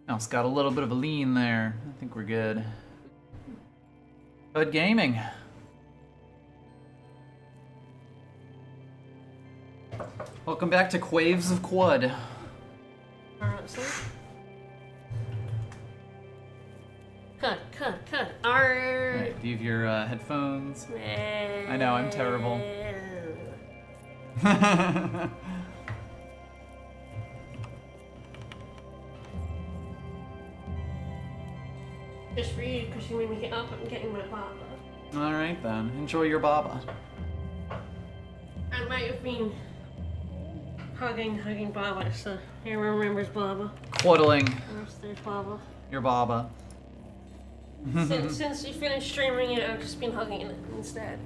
Now it's got a little bit of a lean there. I think we're good. Good gaming. Welcome back to Quaves of Quad. Cut. Alright, do you have your headphones? I know, I'm terrible. Just for you, because you made me get up and getting my baba. Alright then, enjoy your baba. I might have been hugging Baba, so everyone remembers Baba. Quaddling. There's Baba. Your baba. Since you finished streaming it, I've just been hugging it instead.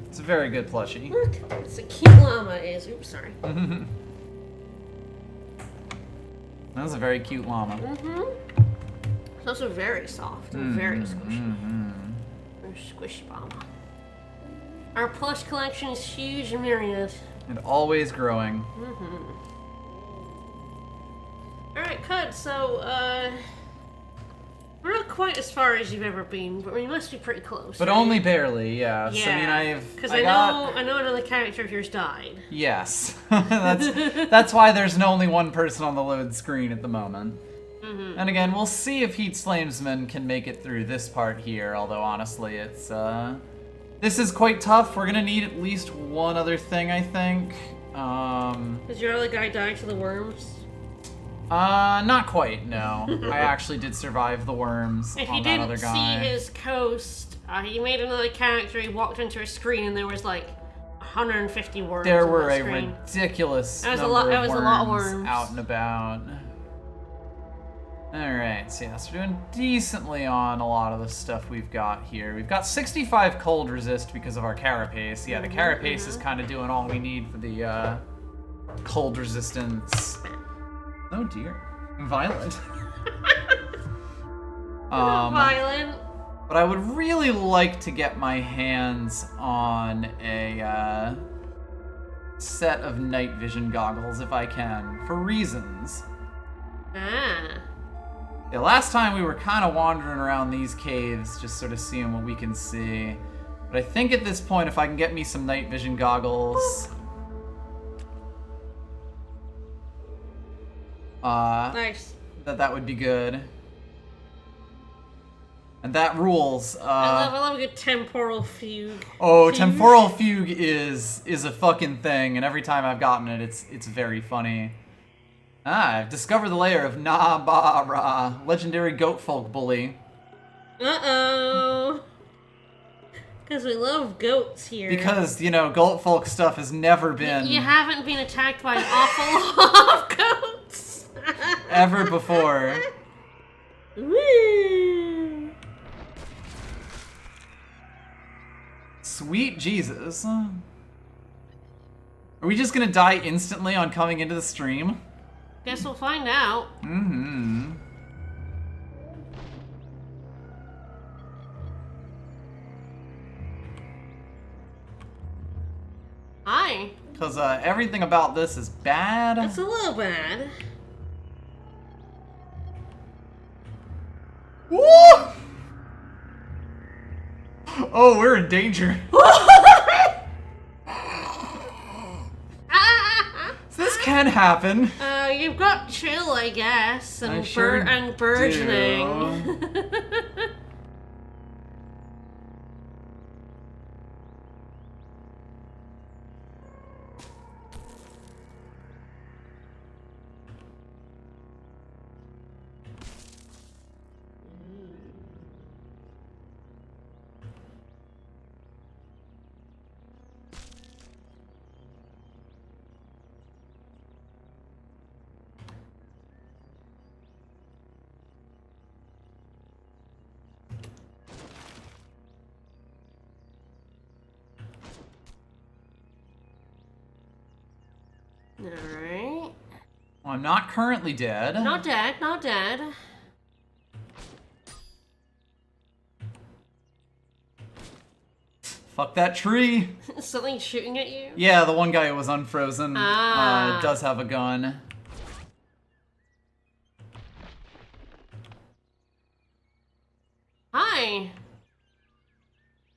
It's a very good plushie. Look, it's a cute llama, it is. Oops, sorry. That was a very cute llama. It's also very soft and very squishy. Very squishy Baba. Our plush collection is huge and myriad. And always growing. Alright, Cud, so, we're not quite as far as you've ever been, but we must be pretty close. But right? only barely, yeah. Yeah. So, I mean, Because I know another character of yours died. Yes. that's why there's only one person on the load screen at the moment. And again, we'll see if Heat Slamesman can make it through this part here, although honestly, it's, this is quite tough. We're gonna need at least one other thing, I think. Did your other guy die to the worms? Not quite, no. I actually did survive the worms on that other guy. If you didn't see his coast, he made another character, he walked into a screen and there was like 150 worms There on were that a screen. ridiculous That was number a lot of worms worms out and about. Alright, so yeah, so we're doing decently on a lot of the stuff we've got here. We've got 65 cold resist because of our carapace. Yeah, the carapace is kind of doing all we need for the cold resistance. Oh dear. Violent. Violent. But I would really like to get my hands on a set of night vision goggles if I can, for reasons. Yeah, last time we were kind of wandering around these caves, just sort of seeing what we can see. But I think at this point, if I can get me some night vision goggles... Nice. That would be good. And that rules. I love a good temporal fugue. Oh, temporal fugue is a fucking thing, and every time I've gotten it, it's very funny. I've discovered the lair of Nabara, legendary goat folk bully. Uh-oh. Because we love goats here. Because, goat folk stuff has never been... You haven't been attacked by an awful lot of goats. ever before. Woo! Sweet Jesus. Are we just gonna die instantly on coming into the stream? Guess we'll find out. Hi. Because everything about this is bad. It's a little bad. Woo! Oh, we're in danger. This can happen. You've got chill, I guess, and, and burgeoning. Alright. Well, I'm not currently dead. Not dead, not dead. Fuck that tree. Something shooting at you? Yeah, the one guy who was unfrozen does have a gun. hi!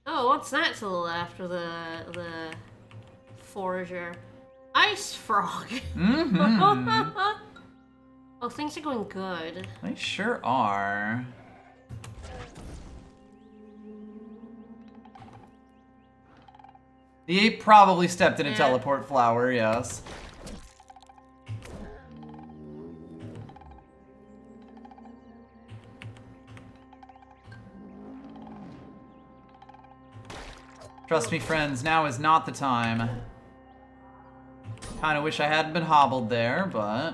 Oh, what's that to the left of the forager? Ice frog. Mm-hmm. Oh, things are going good. They sure are. The ape probably stepped in a teleport flower, yes. Trust me, friends, now is not the time. Kinda wish I hadn't been hobbled there, but...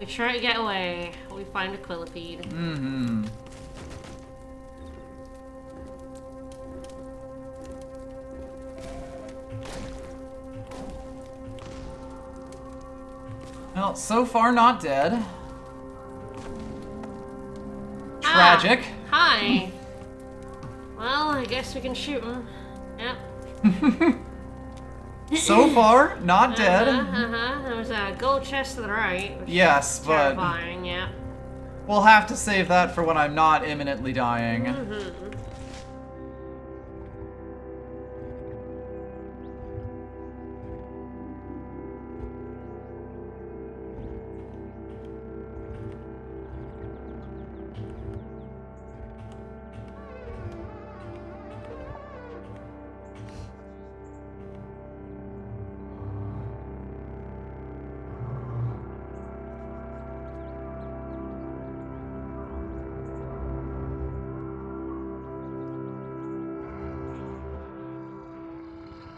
We try to get away. We find a quillipede. Mm-hmm. Well, so far not dead. Tragic. Hi. Well, I guess we can shoot him. Yep. So far, not dead. There's a gold chest to the right. Which Yes, is but terrifying, yeah. we'll have to save that for when I'm not imminently dying.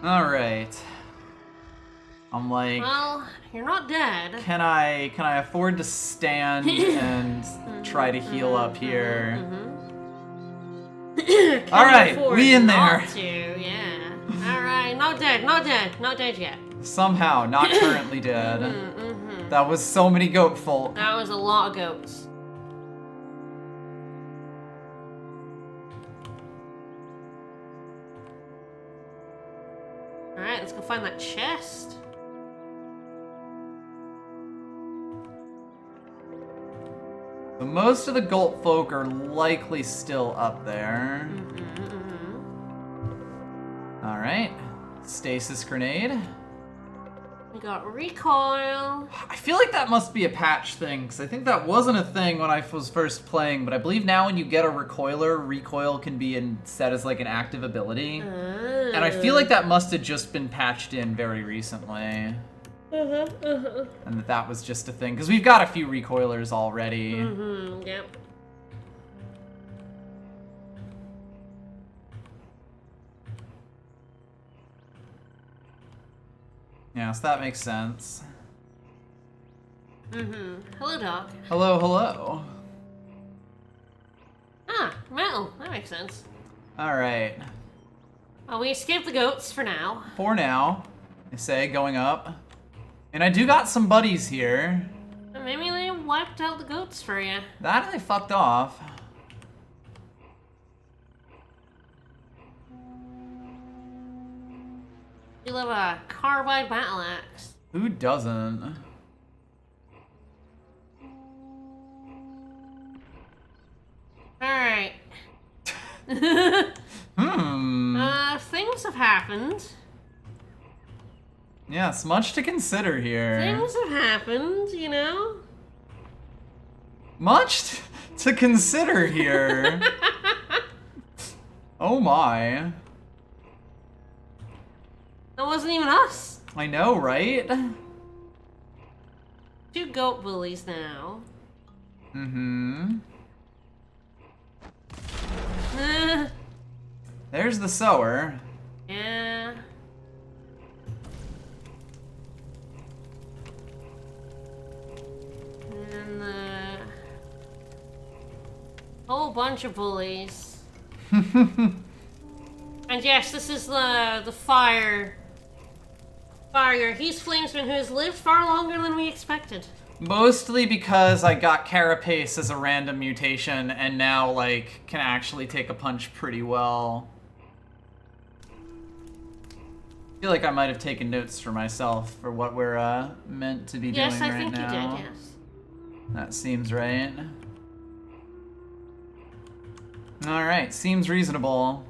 Alright. I'm like, Well, you're not dead. can I afford to stand and try to heal up here? Alright, we in there. Yeah. Alright, not dead, not dead, not dead yet. Somehow, not currently dead. That was so many goat folk. That was a lot of goats. Alright, let's go find that chest. So most of the goat folk are likely still up there. Alright. Stasis grenade. We got recoil. I feel like that must be a patch thing, because I think that wasn't a thing when I was first playing, but I believe now when you get a recoiler, recoil can be set as like an active ability. And I feel like that must have just been patched in very recently. And that was just a thing, because we've got a few recoilers already. Yep. Yeah, so that makes sense. Hello, dog. Hello, hello. Ah, metal. That makes sense. Alright. Well, we escaped the goats for now. For now, I say, going up. And I do got some buddies here. Maybe they wiped out the goats for you. That they fucked off. You love a carbide battle axe. Who doesn't? Alright. Things have happened. Yes, much to consider here. Things have happened, you know? Much to consider here. Oh my. That wasn't even us. I know, right? 2 goat bullies now. There's the sower. Yeah. And the whole bunch of bullies. And yes, this is the fire. He's Flamesman, who has lived far longer than we expected. Mostly because I got Carapace as a random mutation and now, like, can actually take a punch pretty well. I feel like I might have taken notes for myself for what we're meant to be doing right now. Yes, I think you did, yes. That seems right. Alright, seems reasonable.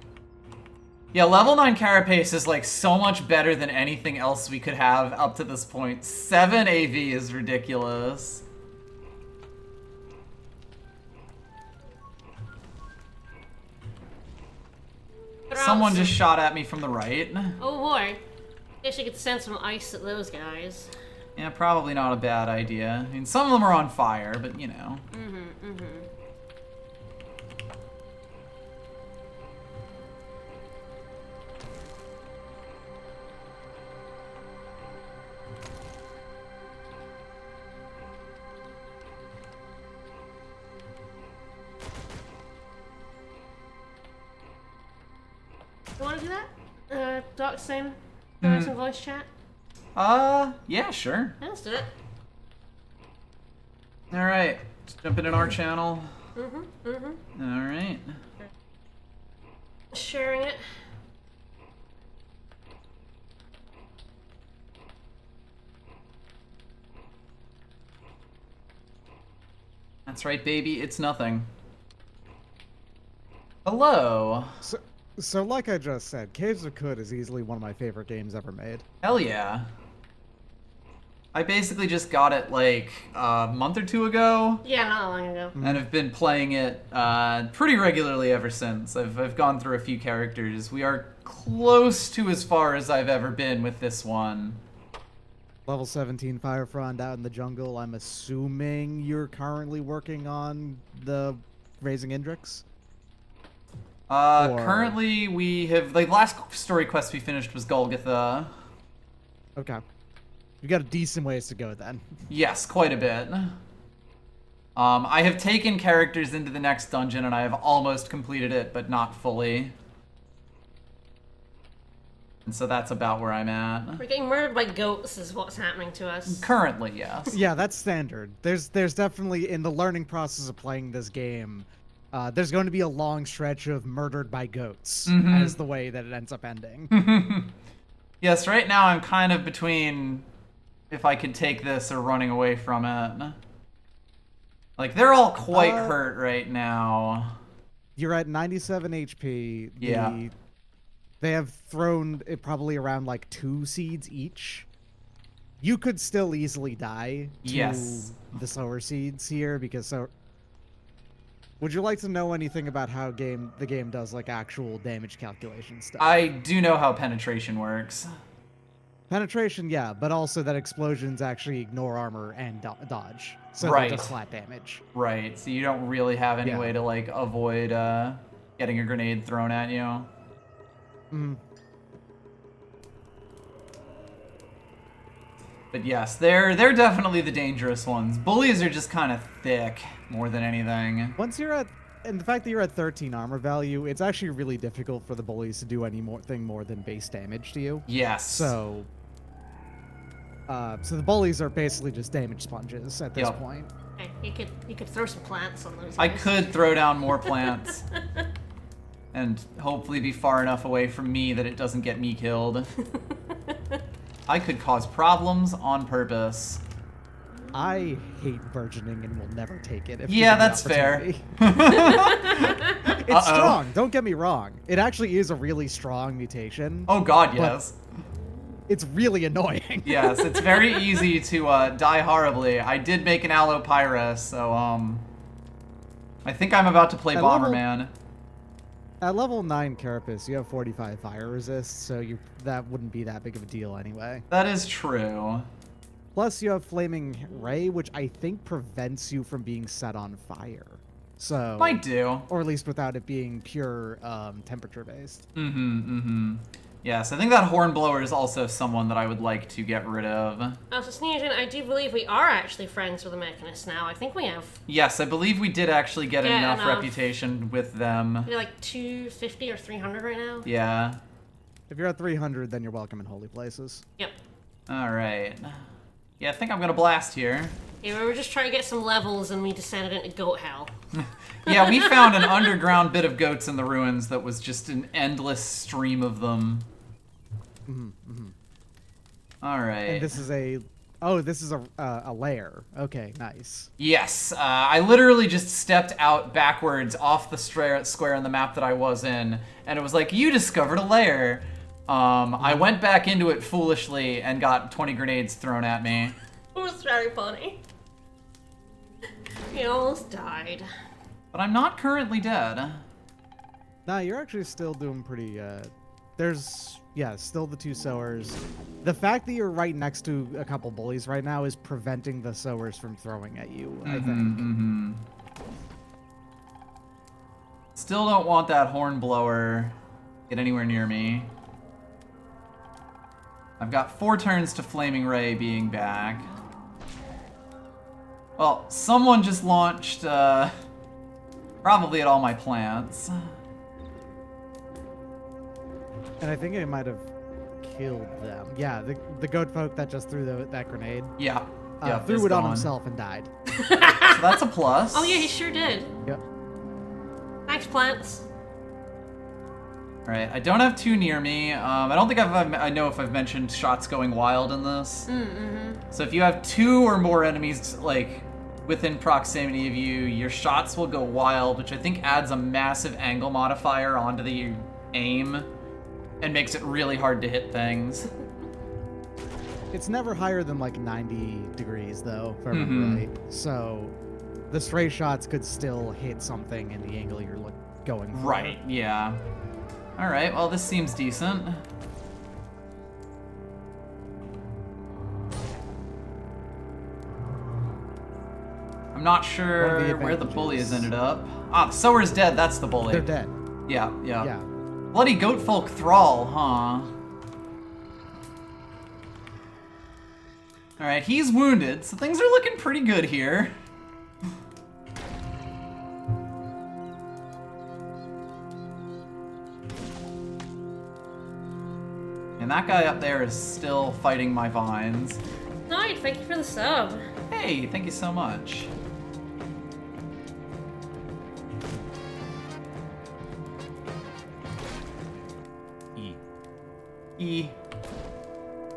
Yeah, level 9 Carapace is like so much better than anything else we could have up to this point. 7 AV is ridiculous. Someone just shot at me from the right. Oh boy. Guess you could send some ice at those guys. Yeah, probably not a bad idea. I mean, some of them are on fire, but you know. You wanna do that? Doc, same some voice chat? Yeah, sure. Yeah, let's do it. Alright, just jumping in our channel. Alright. Sharing it. That's right, baby, it's nothing. Hello. So like I just said, Caves of Kut is easily one of my favorite games ever made. Hell yeah. I basically just got it like a month or two ago. Yeah, not long ago. And have been playing it pretty regularly ever since. I've gone through a few characters. We are close to as far as I've ever been with this one. Level 17 Firefront out in the jungle. I'm assuming you're currently working on the Raising Indrix? Currently we have, like, the last story quest we finished was Golgotha. Okay. You got a decent ways to go then. Yes, quite a bit. I have taken characters into the next dungeon and I have almost completed it, but not fully. And so that's about where I'm at. We're getting murdered by goats is what's happening to us. Currently, yes. Yeah, that's standard. There's definitely, in the learning process of playing this game, there's going to be a long stretch of murdered by goats as the way that it ends up ending. Yes, right now I'm kind of between if I could take this or running away from it. Like, they're all quite hurt right now. You're at 97 HP. Yeah. They have thrown it probably around like 2 seeds each. You could still easily die to the sower seeds here because so. Would you like to know anything about how the game does like actual damage calculation stuff? I do know how penetration works. Penetration, yeah, but also that explosions actually ignore armor and dodge, so Right. they're just flat damage. Right, so you don't really have any way to, like, avoid getting a grenade thrown at you. But yes, they're definitely the dangerous ones. Bullies are just kind of thick more than anything. Once you're at, and the fact that you're at 13 armor value, it's actually really difficult for the bullies to do anything more than base damage to you. Yes. So the bullies are basically just damage sponges at this point. Hey, you could throw some plants on those guys. I could throw down more plants. And hopefully be far enough away from me that it doesn't get me killed. I could cause problems on purpose. I hate burgeoning and will never take it. If Yeah, given the that's fair. opportunity. It's strong, don't get me wrong. It actually is a really strong mutation. Oh god, yes. It's really annoying. Yes, it's very easy to die horribly. I did make an Allopyrus, so I think I'm about to play Bomberman. At level 9 Carapace, you have 45 fire resist, so that wouldn't be that big of a deal anyway. That is true. Plus, you have Flaming Ray, which I think prevents you from being set on fire. So Might do. Or at least without it being pure temperature-based. Yes, I think that Hornblower is also someone that I would like to get rid of. So Sneezing, I do believe we are actually friends with the Mechanist now. I think we have. Yes, I believe we did actually get enough reputation with them. We're like 250 or 300 right now. Yeah. If you're at 300, then you're welcome in Holy Places. Yep. Alright. Yeah, I think I'm gonna blast here. Yeah, we were just trying to get some levels and we descended into goat hell. Yeah, we found an underground bit of goats in the ruins that was just an endless stream of them. Alright. And this is a Oh, this is a lair. Okay, nice. Yes, I literally just stepped out backwards off the square on the map that I was in, and it was like, you discovered a lair. I went back into it foolishly and got 20 grenades thrown at me. It was very funny. He almost died. But I'm not currently dead. Nah, you're actually still doing pretty, there's, yeah, still the 2 sowers. The fact that you're right next to a couple bullies right now is preventing the sowers from throwing at you, I think. Still don't want that horn blower get anywhere near me. I've got 4 turns to Flaming Ray being back. Well, someone just launched, probably at all my plants. And I think I might have killed them. Yeah, the goat folk that just threw that grenade. Yeah. Threw it on himself and died. So that's a plus. Oh yeah, he sure did. Yep. Thanks, plants. Alright, I don't have 2 near me. I don't think I know if I've mentioned shots going wild in this. So if you have 2 or more enemies, like, within proximity of you, your shots will go wild, which I think adds a massive angle modifier onto the aim and makes it really hard to hit things. It's never higher than like 90 degrees though, if I remember right. So the stray shots could still hit something in the angle you're going for. Right, yeah. Alright, well this seems decent. I'm not sure where the bully has ended up. Ah, the sower's dead, that's the bully. They're dead. Yeah. Yeah. Bloody goatfolk thrall, huh? Alright, he's wounded, so things are looking pretty good here. And that guy up there is still fighting my vines. Alright, thank you for the sub. Hey, thank you so much. E.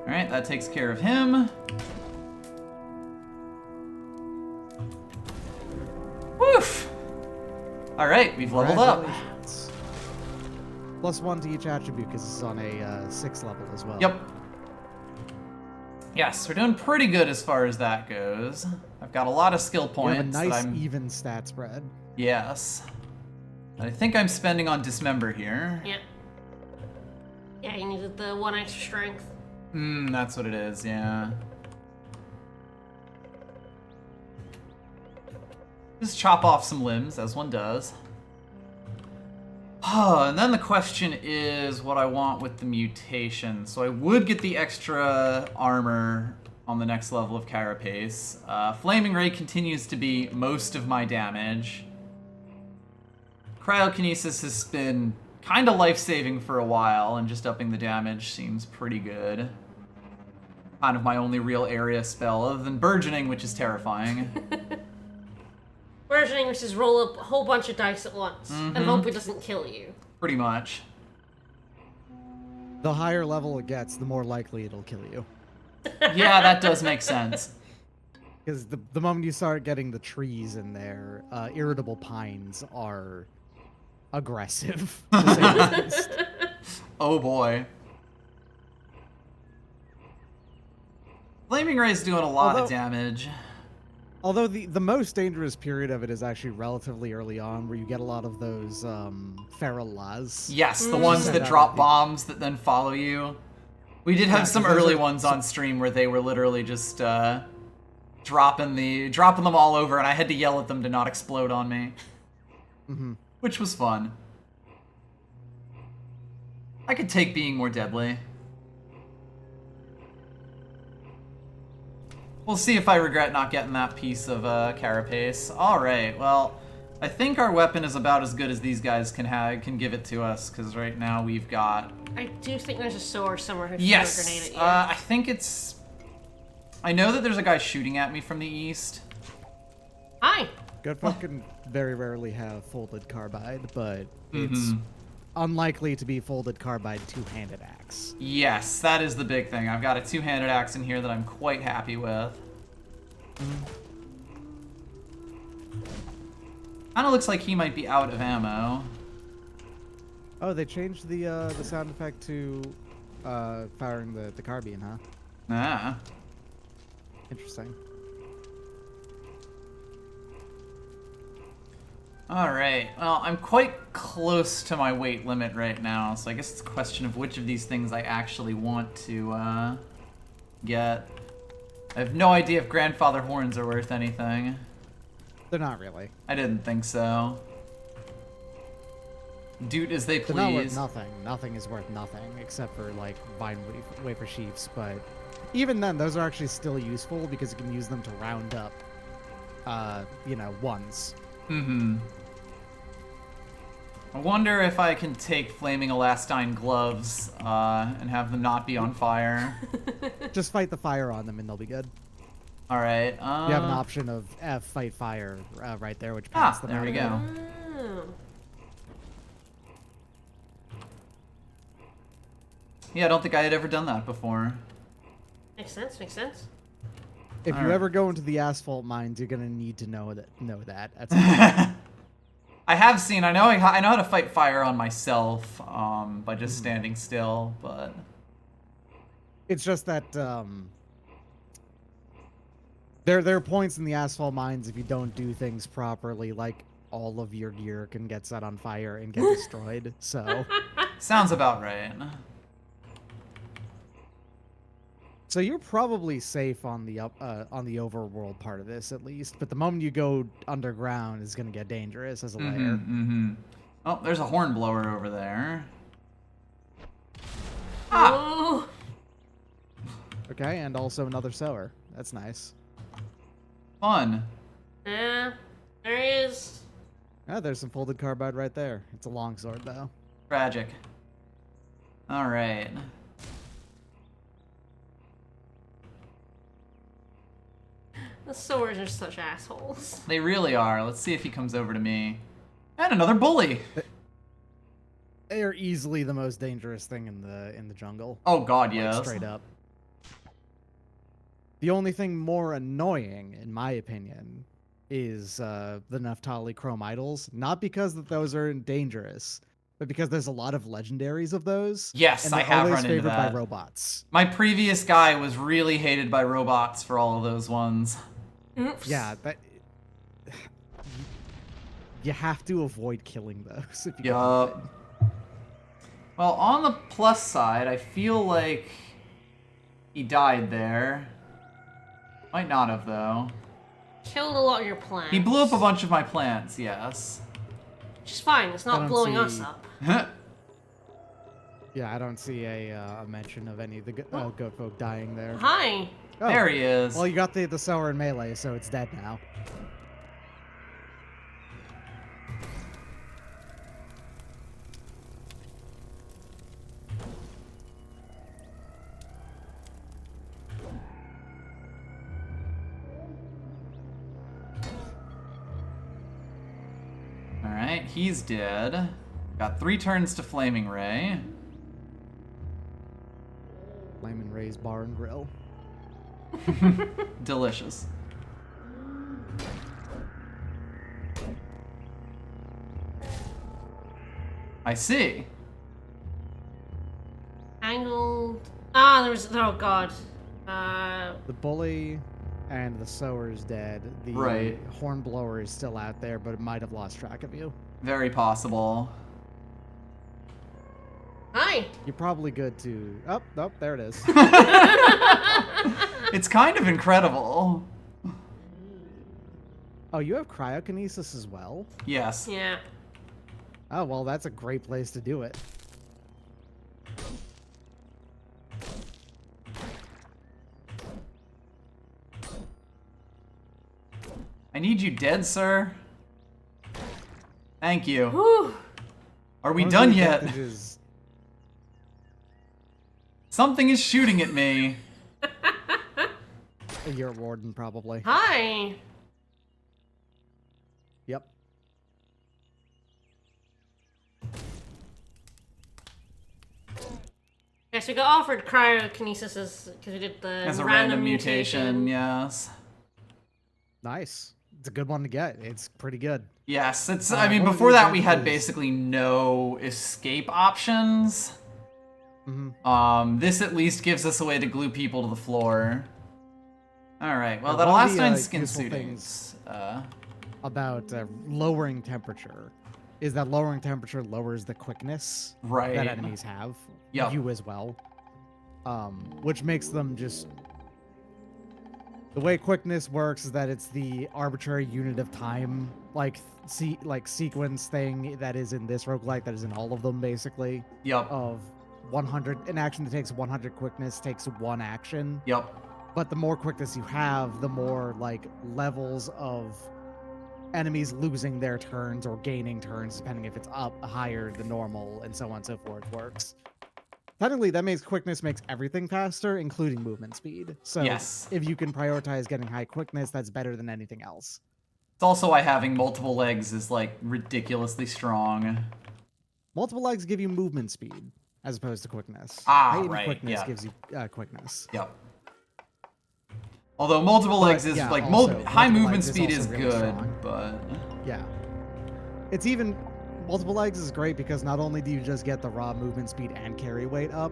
Alright, that takes care of him. Woof! Alright, we've leveled up. +1 to each attribute because it's on a 6th level as well. Yep. Yes, we're doing pretty good as far as that goes. I've got a lot of skill You points. have a nice even stat spread. Yes. I think I'm spending on Dismember here. Yeah. Yeah, you needed the 1 extra strength. That's what it is, yeah. Just chop off some limbs, as one does. And then the question is what I want with the mutation. So I would get the extra armor on the next level of Carapace. Flaming Ray continues to be most of my damage. Cryokinesis has been kind of life-saving for a while, and just upping the damage seems pretty good. Kind of my only real area spell, other than Burgeoning, which is terrifying. Burgeoning, which is roll up a whole bunch of dice at once and hope it doesn't kill you. Pretty much. The higher level it gets, the more likely it'll kill you. Yeah, that does make sense. Because the moment you start getting the trees in there, irritable pines are aggressive. To say the least. Oh boy. Flaming Ray's doing a lot of damage. Although the most dangerous period of it is actually relatively early on, where you get a lot of those feral las. Yes, the ones that drop bombs that then follow you. We did have some early ones on stream where they were literally just dropping them all over, and I had to yell at them to not explode on me. Which was fun. I could take being more deadly. We'll see if I regret not getting that piece of Carapace. Alright, well, I think our weapon is about as good as these guys can give it to us, because right now we've got... I do think there's a sower somewhere who's yes! throwing a grenade at you. I think it's... I know that there's a guy shooting at me from the east. Hi! Goatfolk can very rarely have folded carbide, but it's unlikely to be folded carbide two-handed axe. Yes, that is the big thing. I've got a two-handed axe in here that I'm quite happy with. Kinda looks like he might be out of ammo. Oh, they changed the sound effect to firing the carbine, huh? Ah. Interesting. Alright, well, I'm quite close to my weight limit right now, so I guess it's a question of which of these things I actually want to get. I have no idea if grandfather horns are worth anything. They're not really. I didn't think so. Dude, as they please. They're not worth nothing. Nothing is worth nothing, except for, like, vine wafer sheaths, but even then, those are actually still useful because you can use them to round up, you know, ones. Mm-hmm. I wonder if I can take flaming elastine gloves and have them not be on fire. Just fight the fire on them and they'll be good. All right. You have an option of fight fire right there, which pants them there out we of go. Oh. Yeah, I don't think I had ever done that before. Makes sense, makes sense. If you Alright. ever go into the asphalt mines, you're gonna need to know that. At some point. I have seen. I know how to fight fire on myself by just standing still, but It's just that there are points in the asphalt mines if you don't do things properly, like all of your gear can get set on fire and get destroyed. So sounds about right. So you're probably safe on the on the overworld part of this at least, but the moment you go underground is gonna get dangerous as a layer. Mm-hmm. Oh, there's a horn blower over there. Oh. Okay, and also another sower. That's nice. Fun. Yeah, there he is. Ah, there's some folded carbide right there. It's a longsword though. Tragic. All right. The sowers are such assholes. They really are. Let's see if he comes over to me. And another bully. They are easily the most dangerous thing in the jungle. Oh God, Like, yes. straight up. The only thing more annoying, in my opinion, is the Naphtali Chrome Idols. Not because that those are dangerous, but because there's a lot of legendaries of those. Yes, and I they're have always run into favored that. by robots. My previous guy was really hated by robots for all of those ones. Oops. Yeah, that you have to avoid killing those if you can. Yup. Well, on the plus side, I feel like he died there. Might not have, though. Killed a lot of your plants. He blew up a bunch of my plants, yes. Which is fine, it's I not don't blowing see- us up. Yeah, I don't see a mention of any of the goat folk dying there. Hi. Oh, There he is. well, you got the sower in melee, so it's dead now. Alright, he's dead. Got 3 turns to Flaming Ray. Flame and Ray's Bar and Grill. Delicious. I see. Angled. Ah, there was. Oh god. The bully and the sower is dead. The Right. hornblower is still out there, but it might have lost track of you. Very possible. Hi. You're probably good to... Oh, there it is. It's kind of incredible. Oh, you have cryokinesis as well? Yes. Yeah. Oh, well, that's a great place to do it. I need you dead, sir. Thank you. Whew. Are we One of done the yet? advantages- Something is shooting at me. You're a warden, probably. Hi. Yep. Yes, we got offered cryokinesis because we did the As a random mutation, yes. Nice. It's a good one to get. It's pretty good. Yes, it's. one I mean, of the before that we had advantages- basically no escape options. This at least gives us a way to glue people to the floor. All right. Well, that one of the, elastine skin useful suiting. things about lowering temperature is that lowering temperature lowers the quickness Right. that enemies have. Yep. You as well. Which makes them just... The way quickness works is that it's the arbitrary unit of time, like sequence thing that is in this roguelike, that is in all of them, basically. Yep. Of 100... An action that takes 100 quickness takes 1 action. Yep. But the more quickness you have, the more, like, levels of enemies losing their turns or gaining turns, depending if it's up higher than normal, and so on and so forth, works. Technically, that makes quickness makes everything faster, including movement speed. So Yes. if you can prioritize getting high quickness, that's better than anything else. It's also why having multiple legs is like ridiculously strong. Multiple legs give you movement speed, as opposed to quickness. Ah, Heightened right, quickness yeah. gives you quickness. Yep. Although multiple legs is yeah, like also, high multiple movement legs is speed also is really good, strong. but Yeah. It's even... Multiple legs is great because not only do you just get the raw movement speed and carry weight up,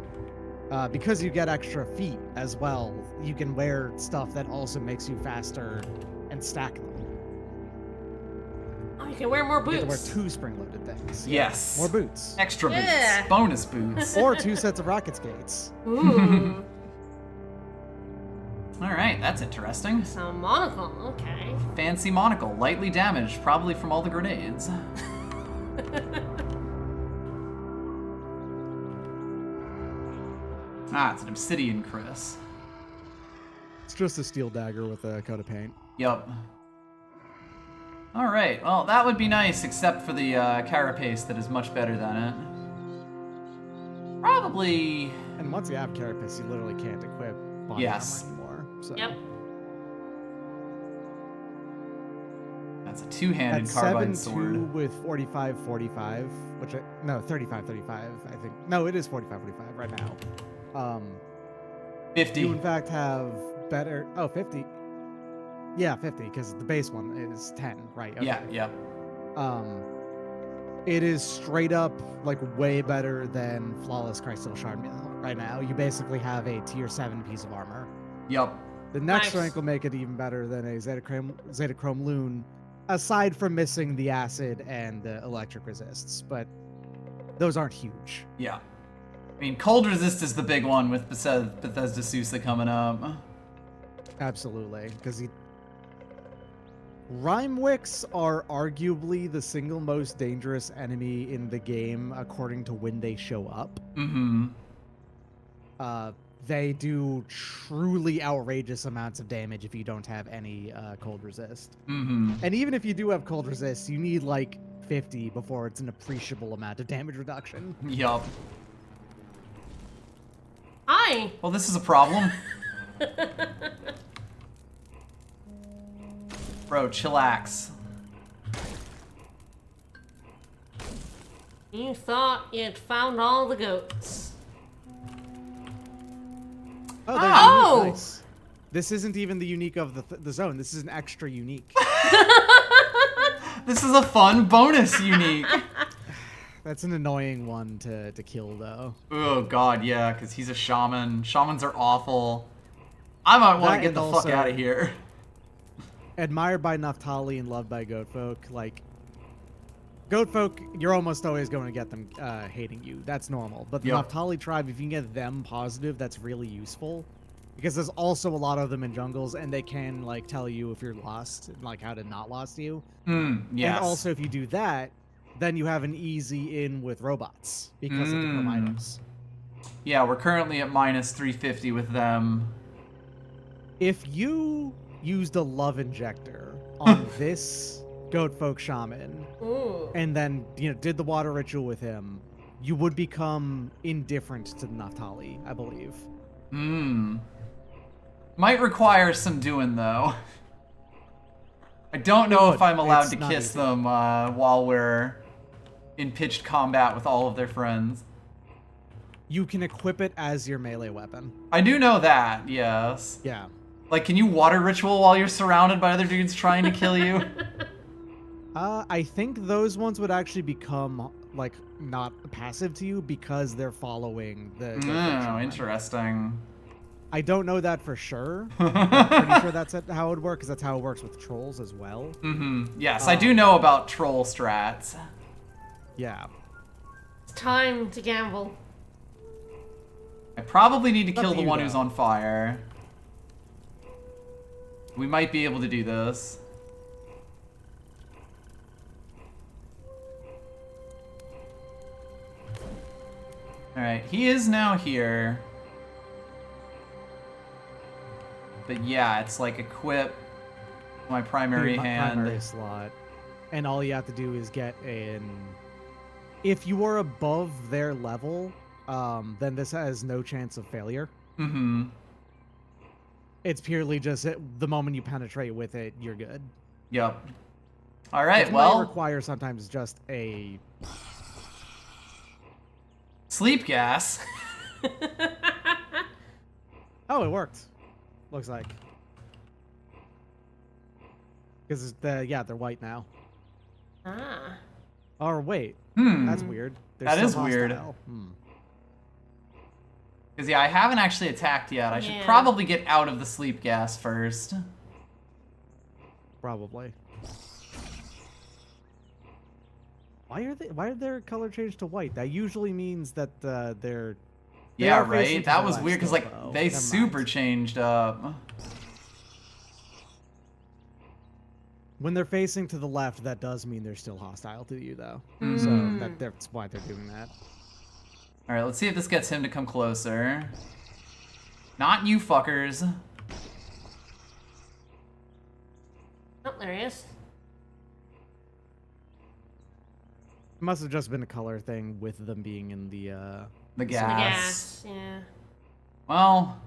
because you get extra feet as well, you can wear stuff that also makes you faster and stack them. Oh, you can wear more You have boots. to wear 2 spring-loaded things. yes. More boots. Extra Yeah. boots, bonus boots. Or 2 sets of rocket skates. Ooh. All right, that's interesting. Some monocle. Okay. Fancy monocle, lightly damaged, probably from all the grenades. Ah, it's an obsidian, Chris. It's just a steel dagger with a coat of paint. Yup. All right, well, that would be nice, except for the carapace that is much better than it. Probably... And once you have carapace, you literally can't equip body Yes. armor anymore. So. Yep. That's a two-handed At carbide 7-2 sword. with 45-45, which no, 35-35, I think. No, it is 45-45 right now. 50. You in fact have better... Oh, 50. Yeah, 50, because the base one is 10, right? Okay. Yeah. It is straight up, like, way better than Flawless Crystal Shard Mill right now. You basically have a tier 7 piece of armor. Yup. The next Nice. rank will make it even better than a Zetachrome Loon, aside from missing the acid and the electric resists, but those aren't huge. Yeah. I mean, cold resist is the big one with Bethesda Susa coming up. Absolutely, because Rhymewicks are arguably the single most dangerous enemy in the game, according to when they show up. Mm-hmm. They do truly outrageous amounts of damage if you don't have any cold resist. Mm-hmm. And even if you do have cold resist, you need like 50 before it's an appreciable amount of damage reduction. Yup. Hi. Well, this is a problem. Bro, chillax. You thought you'd found all the goats. Oh, they're Oh! unique. Nice. This isn't even the unique of the zone. This is an extra unique. This is a fun bonus unique. That's an annoying one to kill, though. Oh god, yeah, because he's a shaman. Shamans are awful. I might want That to get and the fuck also- out of here. Admired by Naphtali and loved by Goatfolk. Like, Goatfolk, you're almost always going to get them hating you. That's normal. But the Yep. Naphtali tribe, if you can get them positive, that's really useful. Because there's also a lot of them in jungles, and they can, like, tell you if you're lost, and, like, how to not lost you. Yes. And also, if you do that, then you have an easy in with robots, because of the chrome items. Yeah, we're currently at minus 350 with them. If you used a love injector on this Goatfolk shaman, Ooh. and then did the water ritual with him, you would become indifferent to the Naphtali, I believe. Might require some doing, though. I don't know if I'm allowed to It's not kiss easy. them while we're in pitched combat with all of their friends. You can equip it as your melee weapon. I do know that, yes. Yeah. Like, can you water ritual while you're surrounded by other dudes trying to kill you? I think those ones would actually become, like, not passive to you because they're following the Oh, interesting. I don't know that for sure. I'm pretty sure that's how it would work, because that's how it works with trolls as well. Mm-hmm. Yes, I do know about troll strats. Yeah. It's time to gamble. I probably need to Up kill to the you, one though. who's on fire. We might be able to do this. Alright, he is now here. But yeah, it's like equip my primary hand. Primary slot. And all you have to do is get in... If you are above their level, then this has no chance of failure. Mm-hmm. It's purely just the moment you penetrate with it, you're good. Yep. Alright, Which might well... require sometimes just a... Sleep gas. Oh, it worked. Looks like. Because yeah, they're white now. Ah. Or wait, Hmm. that's weird. They're That still is weird. hostile. Because, yeah, I haven't actually attacked yet. I should Yeah. probably get out of the sleep gas first. Probably. Why did their color change to white? That usually means that they're... they Yeah, are facing right? to That the was left weird, because, still, like, though. they Never super mind. changed up. When they're facing to the left, that does mean they're still hostile to you, though. Mm. So that's why they're doing that. Alright, let's see if this gets him to come closer. Not you fuckers. Oh, there he is. It must have just been a color thing with them being in the The The gas. gas, yeah. Well,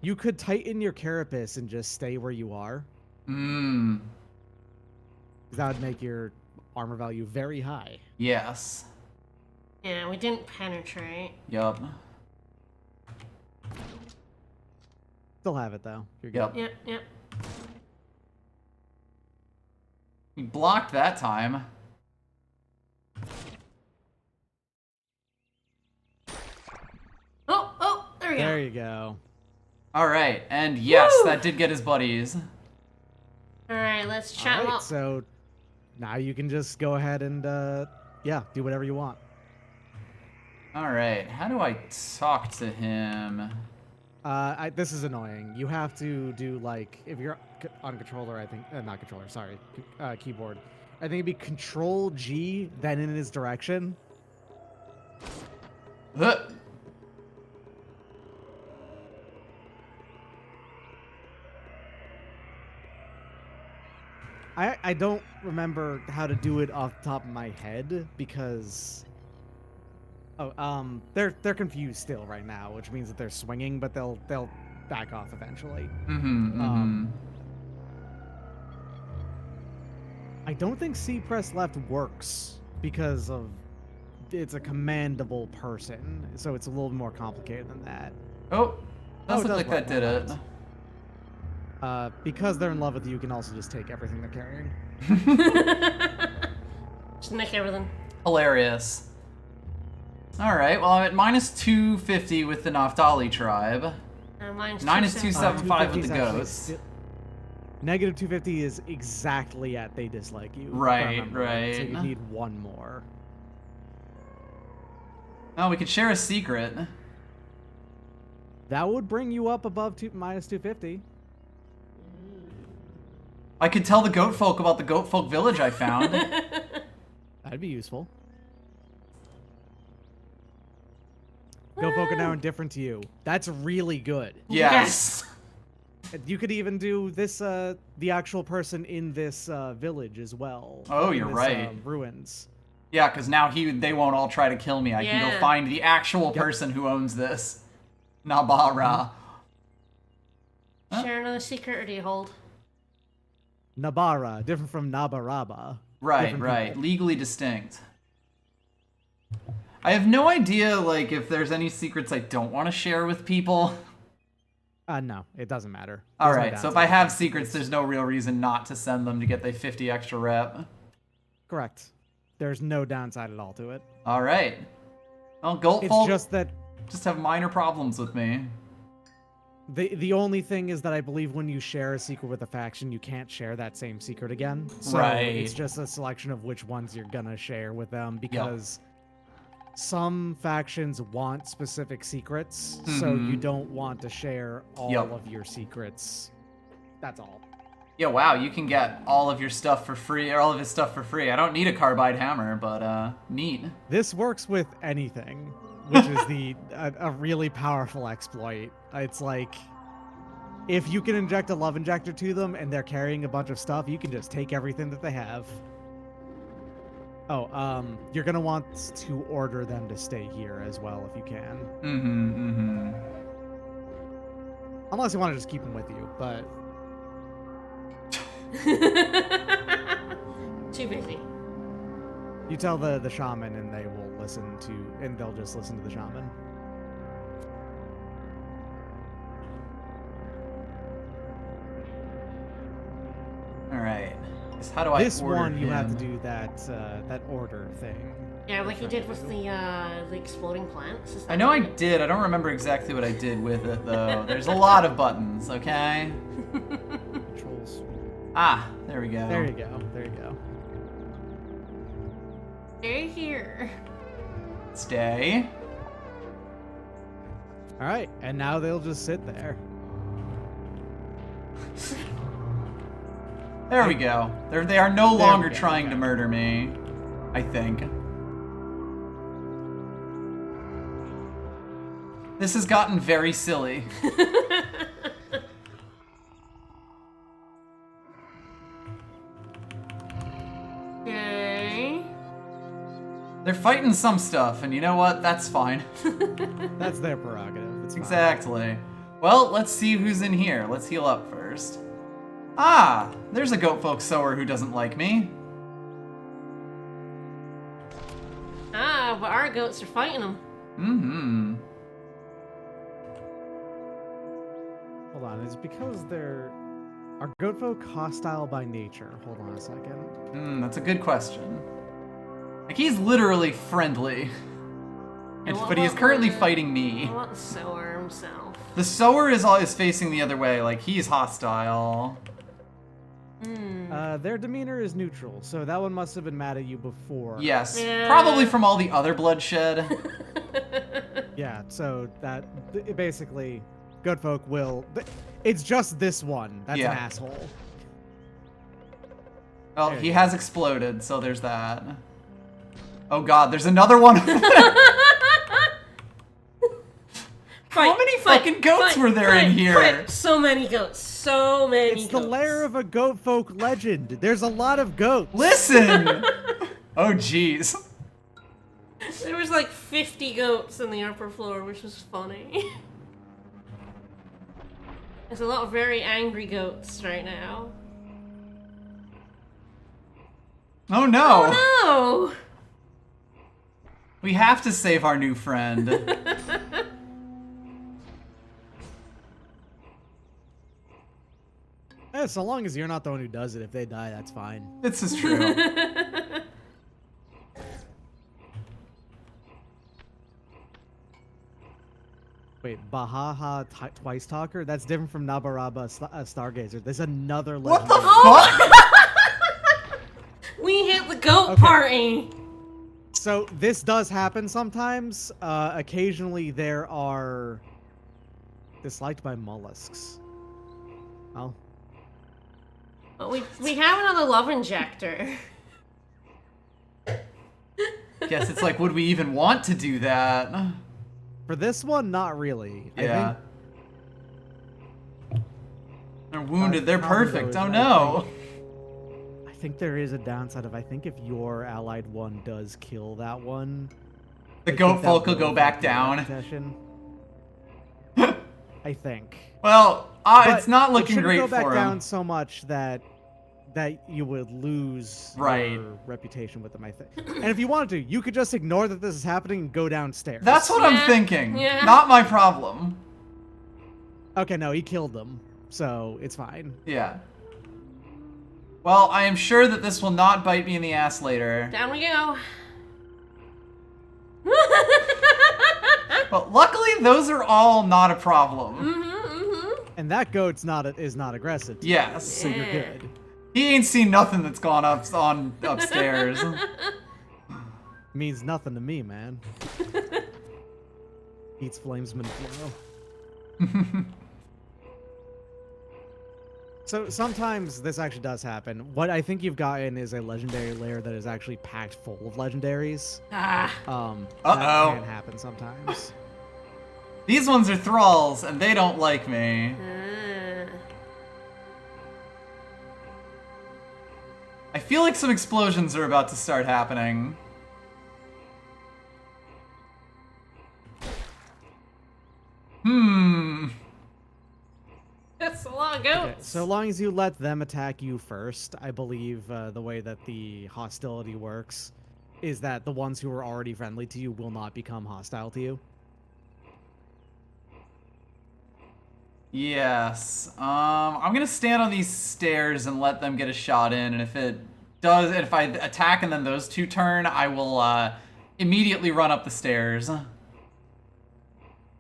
You could tighten your carapace and just stay where you are. mmm. That would make your armor value very high. Yes. Yeah, we didn't penetrate. Yup. Still have it though. You're good. Yup. Yep, yep. He blocked that time. Oh, there we go. There you go. Alright, and yes, Woo! that did get his buddies. Alright, let's chat him Alright, up. so now you can just go ahead and yeah, do whatever you want. Alright, how do I talk to him? This is annoying. You have to do like if you're on controller, I think not controller, sorry, keyboard. I think it'd be Control G, then in his direction. Huh. I don't remember how to do it off the top of my head because they're confused still right now, which means that they're swinging, but they'll back off eventually. I don't think C press left works because of it's a commandable person, so it's a little more complicated than that. Oh, does it look does like that work, did never it. mind. Because they're in love with you, you can also just take everything they're carrying. Just nick everything. Hilarious. Alright, well I'm at minus 250 with the Naftali tribe. Mine's Minus 275. 275 with the 250 is actually ghosts. Negative 250 is exactly at they dislike you. if I Right, remember right. So right. you need one more. Oh, we could share a secret. That would bring you up above minus 250. I could tell the goat folk about the goat folk village I found. That'd be useful. Go folk are now indifferent to you. That's really good. Yes. You could even do this, the actual person in this village as well. Oh, in you're this, right. Ruins. Yeah, because now they won't all try to kill me. I can go Yeah. find the actual person who owns this. Nabara. Share another secret, or do you hold? Nabara, different from Nabaraba. Right, Different right. people. Legally distinct. I have no idea, like, if there's any secrets I don't want to share with people. No, it doesn't matter. All There's no right, so if downside I to have that. secrets, there's no real reason not to send them to get the 50 extra rep. Correct. There's no downside at all to it. All right. Well, Goat It's folk just that just have minor problems with me. the only thing is that I believe when you share a secret with a faction, you can't share that same secret again. So Right. it's just a selection of which ones you're gonna share with them because some factions want specific secrets, so you don't want to share all of your secrets. That's all. Yeah, wow, you can get all of your stuff for free, or all of his stuff for free. I don't need a carbide hammer, but neat. This works with anything, which is a really powerful exploit. It's like, if you can inject a love injector to them and they're carrying a bunch of stuff, you can just take everything that they have. Oh, you're gonna want to order them to stay here as well if you can. Unless you want to just keep them with you, but... Too busy. You tell the shaman and they will listen to... and they'll just listen to the shaman. Alright. How do I This order one, you him? have to do that order thing. Yeah, like you did with the exploding plants. Is that I know I right? did. I don't remember exactly what I did with it, though. There's a lot of buttons, okay? Controls. Ah, there we go. There you go. There you go. Stay here. Stay. All right, and now they'll just sit there. There we go. They are no There we longer go, trying to okay. murder me, I think. This has gotten very silly. Okay. They're fighting some stuff, and you know what? That's fine. That's their prerogative. It's fine. Exactly. Well, let's see who's in here. Let's heal up first. Ah, there's a goat folk sower who doesn't like me. Ah, but our goats are fighting them. Mm-hmm. Hold on, it's because they're... Are goat folk hostile by nature? Hold on a second. That's a good question. Like, he's literally friendly. But he is currently fighting me. I want the sower himself. The sower is always facing the other way, like he's hostile. Their demeanor is neutral, so that one must have been mad at you before. Yes, Yeah. probably from all the other bloodshed. Yeah, so basically, goat folk will... It's just this one that's Yeah. an asshole. Well, There he you has exploded, so there's that. Oh god, there's another one over there. How many fucking goats were there in here? Fight. So many goats. So many It's goats. the lair of a goat folk legend. There's a lot of goats. Listen! Oh jeez. There was like 50 goats in the upper floor, which was funny. There's a lot of very angry goats right now. Oh no! Oh We have to save our new friend. So long as you're not the one who does it, if they die, that's fine. This is true. no! Wait, Bahaha Twice Talker? That's different from Nabaraba Stargazer. There's another What legend. the fuck? We hit the goat Okay. party! So this does happen sometimes. Occasionally there are disliked by mollusks. Oh. But we have another love injector. Guess it's like, would we even want to do that? For this one, not really. Yeah. I think They're wounded. They're probably perfect. those, Oh I no. I think there is a downside of, I think if your allied one does kill that one, The I goat think that folk will go back affect your down. reputation. I think. Well, But it's not it looking shouldn't great go back for down him. so much that that you would lose Right. your reputation with them, I think. And if you wanted to, you could just ignore that this is happening and go downstairs. That's what I'm thinking. Yeah. Not my problem. Okay, no, he killed them, so it's fine. Yeah. Well, I am sure that this will not bite me in the ass later. Down we go. But luckily, those are all not a problem. And that goat's is not aggressive. Yes. So you're Yeah. good. He ain't seen nothing that's gone upstairs. Means nothing to me, man. Eats flamesman flow. So sometimes this actually does happen. What I think you've gotten is a legendary lair that is actually packed full of legendaries. Ah. That Uh-oh. can happen sometimes. These ones are thralls, and they don't like me. I feel like some explosions are about to start happening. That's a lot of goats. Okay, so long as you let them attack you first, I believe the way that the hostility works is that the ones who are already friendly to you will not become hostile to you. Yes. I'm gonna stand on these stairs and let them get a shot in, and if I attack and then those two turn, I will immediately run up the stairs.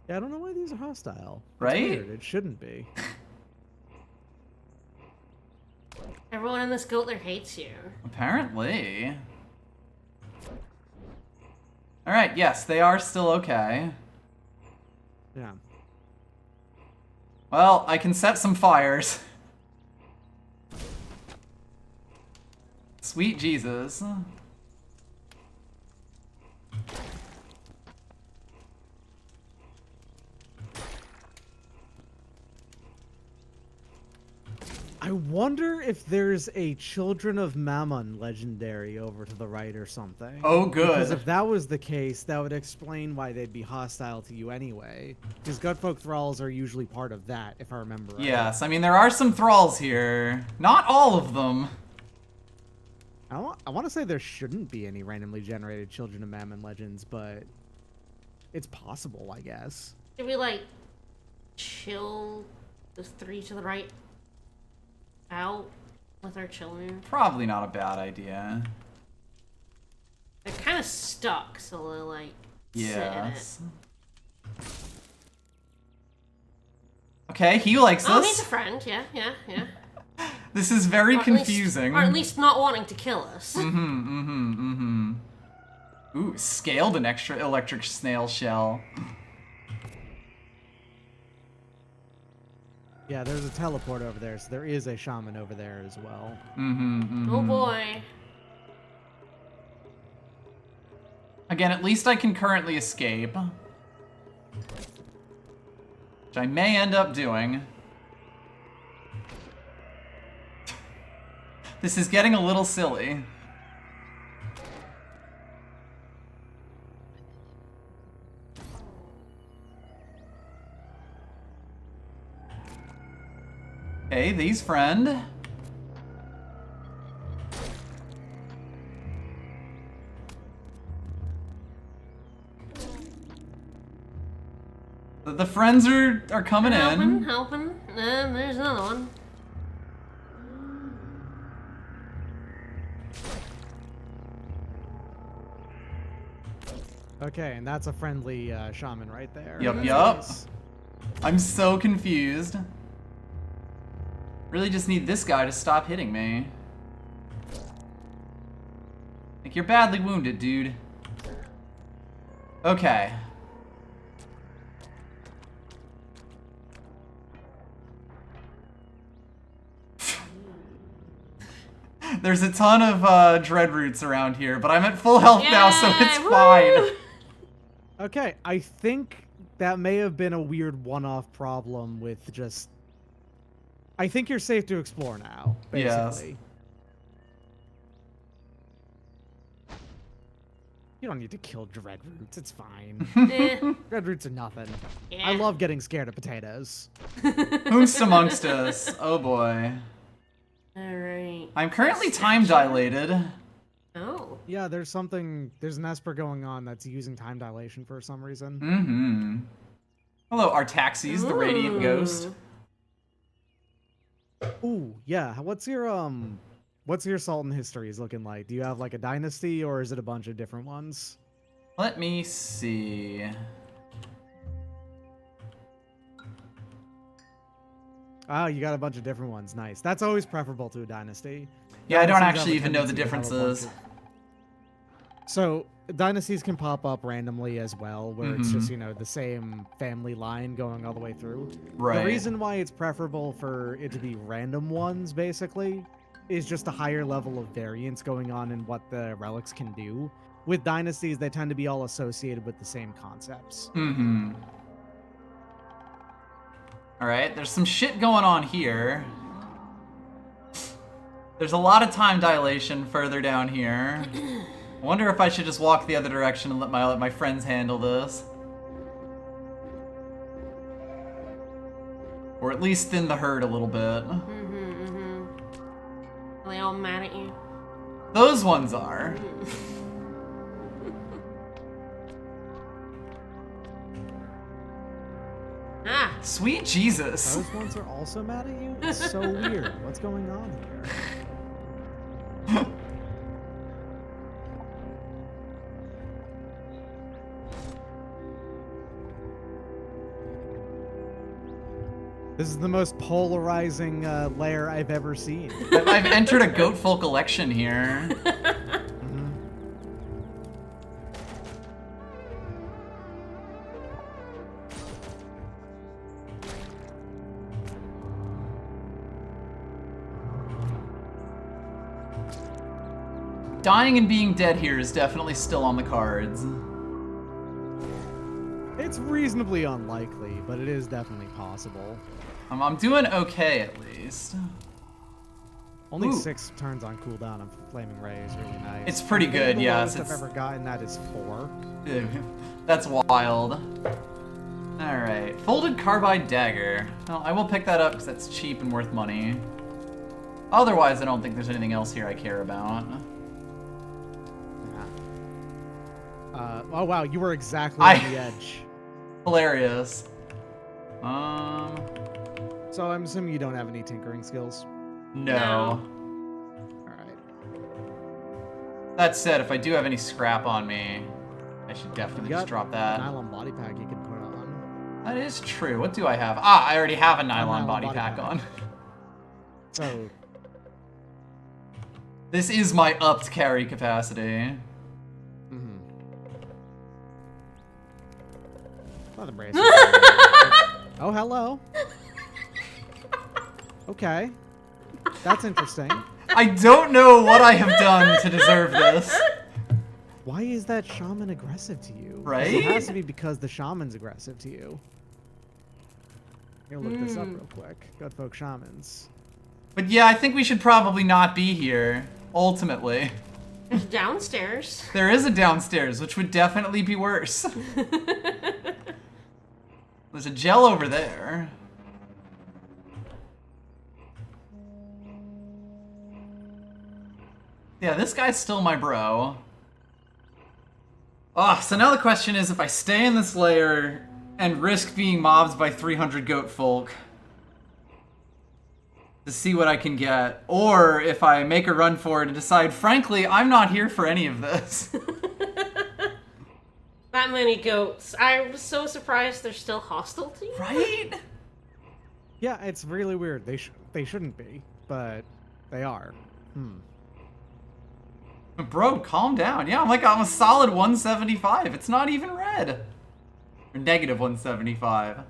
Yeah, I don't know why these are hostile. It's Right? weird. It shouldn't be. Everyone in this goat lair hates you. Apparently. Alright, yes, they are still okay. Yeah. Well, I can set some fires. Sweet Jesus. I wonder if there's a Children of Mammon legendary over to the right or something. Oh, good. Because if that was the case, that would explain why they'd be hostile to you anyway. Because Gutfolk Thralls are usually part of that, if I remember right. Yes, I mean, there are some thralls here. Not all of them. I want to say there shouldn't be any randomly generated Children of Mammon legends, but it's possible, I guess. Should we, like, chill those three to the right out with our children? Probably not a bad idea. They're kind of stuck, so they'll, like, sit in it. Yes. Okay, he likes Oh, us. he's a friend. Yeah. This is very Or at least- confusing. or at least not wanting to kill us. Ooh, scaled an extra electric snail shell. Yeah, there's a teleport over there, so there is a shaman over there as well. Oh boy. Again, at least I can currently escape. Which I may end up doing. This is getting a little silly. Okay, these friend. The friends are coming in. Helping. And there's another one. Okay, and that's a friendly shaman right there. Yup, That's yup. nice. I'm so confused. Really just need this guy to stop hitting me. Like, you're badly wounded, dude. Okay. There's a ton of dread roots around here, but I'm at full health now, so it's Yay, fine. woo! Okay, I think that may have been a weird one-off problem with just... I think you're safe to explore now, basically. Yes. You don't need to kill dread roots, it's fine. Eh, Dread roots are nothing. yeah. I love getting scared of potatoes. Whomst amongst us? Oh boy. Alright. I'm currently time dilated. Oh. Yeah, there's an Esper going on that's using time dilation for some reason. Mm-hmm. Hello, Artaxes, the Radiant Ghost. Ooh, yeah. What's your Sultan histories looking like? Do you have like a dynasty or is it a bunch of different ones? Let me see. Oh, you got a bunch of different ones. Nice. That's always preferable to a dynasty. Yeah, I don't Dynasties have actually a even know the tendency to have a differences. bunch So dynasties can pop up randomly as well, where it's just, the same family line going all the way through. Right. The reason why it's preferable for it to be random ones, basically, is just a higher level of variance going on in what the relics can do. With dynasties, they tend to be all associated with the same concepts. Mm-hmm. Alright, there's some shit going on here. There's a lot of time dilation further down here. I wonder if I should just walk the other direction and let my friends handle this. Or at least thin the herd a little bit. Are they all mad at you? Those ones are. Ah! Sweet Jesus. Those ones are also mad at you? It's so weird. What's going on here? This is the most polarizing lair I've ever seen. I've entered a goat folk election here. Dying and being dead here is definitely still on the cards. It's reasonably unlikely, but it is definitely possible. I'm doing okay, at least. Only Ooh. 6 turns on cooldown of Flaming Ray is really nice. It's pretty I think good, the yes. lowest I've ever gotten that is 4. Ew, that's wild. Alright, folded carbide dagger. Well, I will pick that up because that's cheap and worth money. Otherwise, I don't think there's anything else here I care about. Oh wow, you were exactly on the edge. Hilarious. So I'm assuming you don't have any tinkering skills. No. Alright. That said, if I do have any scrap on me, I should definitely just drop that. Nylon body pack you can put on. That is true. What do I have? Ah, I already have a nylon body pack on. So This is my upped carry capacity. not a brace. Oh, hello. Okay. That's interesting. I don't know what I have done to deserve this. Why is that shaman aggressive to you? 'Cause Right? It has to be because the shaman's aggressive to you. Here, look this up real quick. Good folk shamans. But yeah, I think we should probably not be here, ultimately. There's downstairs. There is a downstairs, which would definitely be worse. There's a gel over there. Yeah, this guy's still my bro. Oh, so now the question is if I stay in this lair and risk being mobbed by 300 goat folk to see what I can get, or if I make a run for it and decide, frankly, I'm not here for any of this. That many goats. I'm so surprised they're still hostile to you. Right? Yeah, it's really weird. They shouldn't be, but they are. Bro, calm down. Yeah, I'm a solid 175. It's not even red. Or negative 175.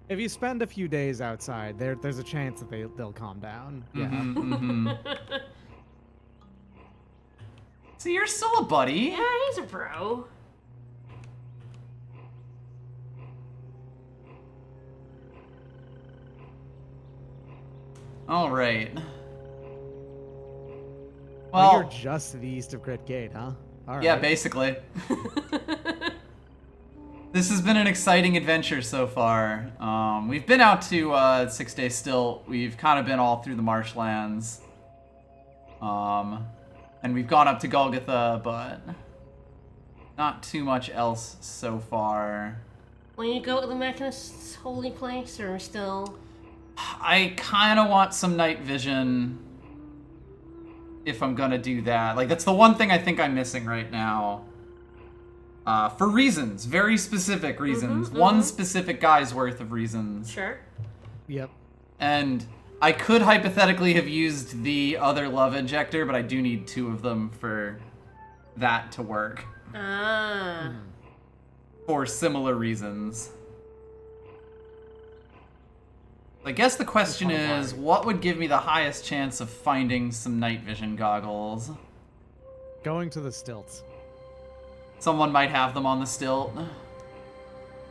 If you spend a few days outside, there's a chance that they'll calm down. Yeah. So you're still a buddy? Yeah, he's a bro. All right. Oh, Well, you're just to the east of Crit Gate, huh? All right. yeah, basically. This has been an exciting adventure so far. We've been out to 6 Days Still. We've kind of been all through the marshlands. And we've gone up to Golgotha, but not too much else so far. When you go to the Mechanist's holy place, or still? I kind of want some night vision if I'm gonna do that. Like, that's the one thing I think I'm missing right now. For reasons, very specific reasons. One specific guy's worth of reasons. Sure. Yep. And I could hypothetically have used the other love injector, but I do need 2 of them for that to work. Ah. For similar reasons. I guess the question is, what would give me the highest chance of finding some night vision goggles? Going to the stilts. Someone might have them on the stilt.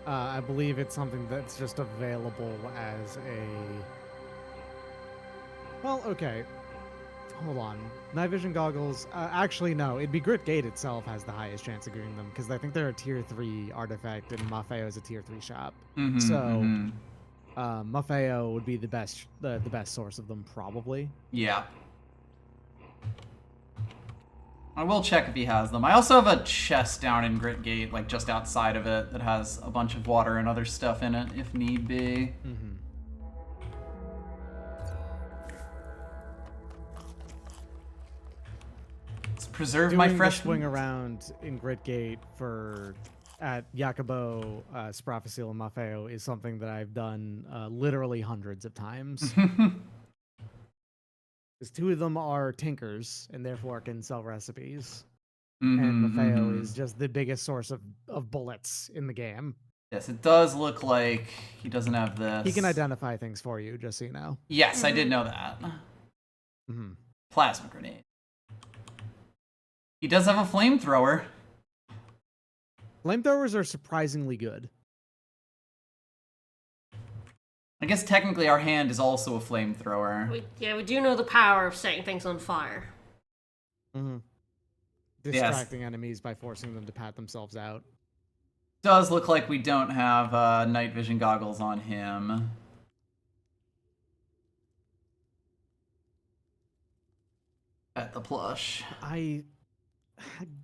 I believe it's something that's just available as a... Well, okay. Hold on. Night vision goggles... actually, no. It'd be Grit Gate itself has the highest chance of getting them, because I think they're a tier 3 artifact, and Maffeo is a tier 3 shop. Maffeo would be the best source of them, probably. Yeah. I will check if he has them. I also have a chest down in Grit Gate, like just outside of it, that has a bunch of water and other stuff in it, if need be. Let's preserve my fresh swing around in Grit Gate at Jacobo, Sprafacil, and Maffeo is something that I've done literally hundreds of times. Because 2 of them are tinkers, and therefore can sell recipes. And Maffeo is just the biggest source of bullets in the game. Yes, it does look like he doesn't have this. He can identify things for you, just so you know. Yes, I did know that. Plasma grenade. He does have a flamethrower. Flamethrowers are surprisingly good. I guess technically our hand is also a flamethrower. We do know the power of setting things on fire. Distracting enemies by forcing them to pat themselves out. Does look like we don't have night vision goggles on him. At the plush.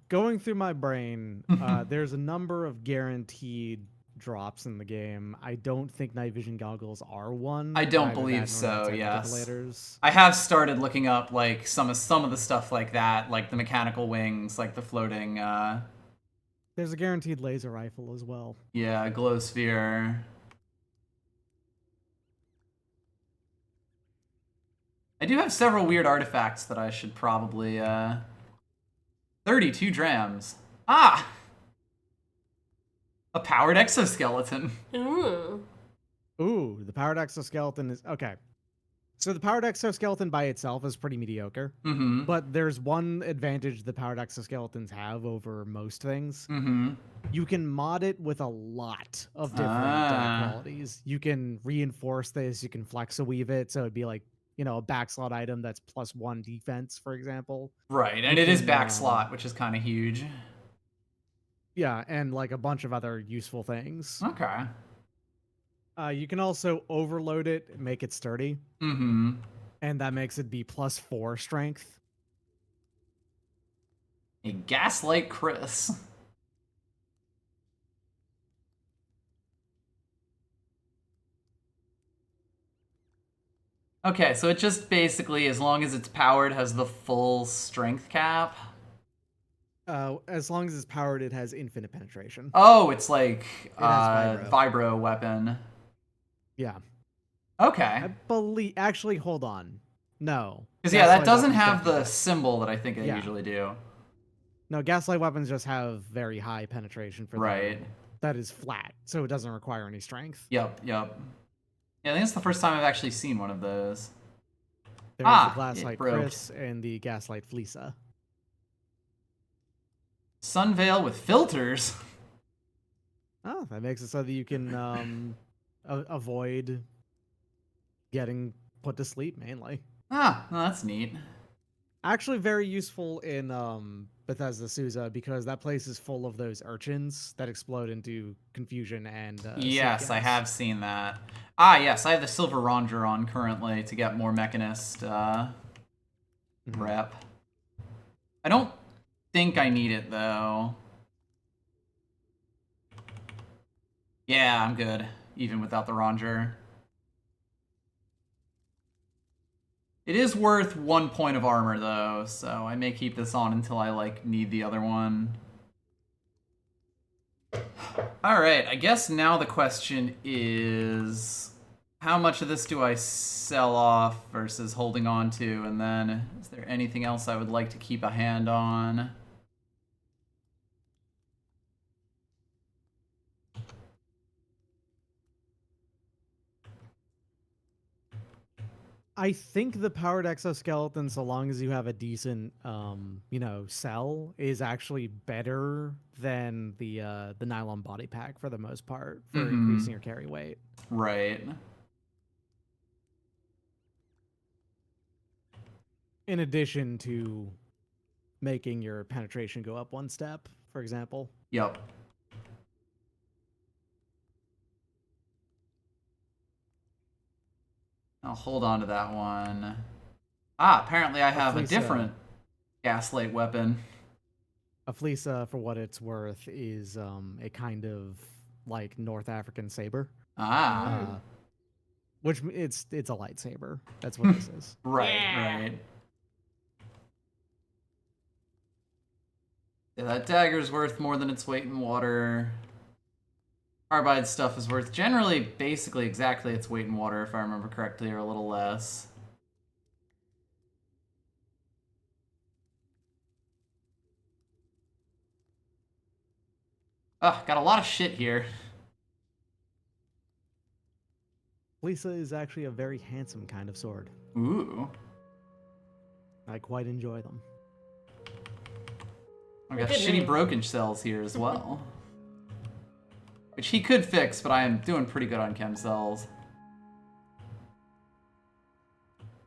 Going through my brain, there's a number of guaranteed drops in the game. I don't think night vision goggles are one. I don't believe so, yes. I have started looking up like some of the stuff like that, like the mechanical wings, like the floating There's a guaranteed laser rifle as well. Yeah, glow sphere. I do have several weird artifacts that I should probably 32 drams. Ah! A powered exoskeleton. Ooh. Ooh, the powered exoskeleton is... Okay. So the powered exoskeleton by itself is pretty mediocre. But there's one advantage the powered exoskeletons have over most things. You can mod it with a lot of different qualities. You can reinforce this. You can flex-a-weave it. So it'd be like, you know, a backslot item that's +1 defense, for example. Right, and it is backslot, which is kind of huge. Yeah, and like a bunch of other useful things. Okay. You can also overload it, make it sturdy. And that makes it be +4 strength. A Gaslight Chris. Okay, so it just basically, as long as it's powered, has the full strength cap. As long as it's powered, it has infinite penetration. Oh, it's like vibro weapon. Yeah. Okay. I believe... Actually, hold on. No. Because, yeah, that doesn't have the symbol that I think they usually do. No, gaslight weapons just have very high penetration for them. That is flat, so it doesn't require any strength. Yep. Yeah, I think it's the first time I've actually seen one of those. There's the Gaslight Chris and the Gaslight Fleesa. Sunveil with filters? Oh, that makes it so that you can avoid getting put to sleep, mainly. Ah, well, that's neat. Actually, very useful in Bethesda Souza because that place is full of those urchins that explode into confusion and sleep Yes, I gas. have seen that. Ah, yes, I have the Silver Ranger on currently to get more Mechanist rep. I don't think I need it, though. Yeah, I'm good, even without the Ranger. It is worth 1 point of armor, though, so I may keep this on until I, like, need the other one. Alright, I guess now the question is... how much of this do I sell off versus holding on to? And then, is there anything else I would like to keep a hand on? I think the powered exoskeleton, so long as you have a decent, cell, is actually better than the nylon body pack for the most part for increasing your carry weight. Right. In addition to making your penetration go up one step, for example. Yep. I'll hold on to that one. Ah, apparently I have a different gaslight weapon. A fleece, for what it's worth, is a kind of like North African saber. Ah. Which it's a lightsaber. That's what this is. Right, Yeah. right. Yeah, that dagger's worth more than its weight in water. Carbide stuff is worth generally basically exactly its weight in water, if I remember correctly, or a little less. Ugh, got a lot of shit here. Lisa is actually a very handsome kind of sword. Ooh. I quite enjoy them. I got Good shitty name. broken cells here as well. Which he could fix, but I am doing pretty good on chem cells.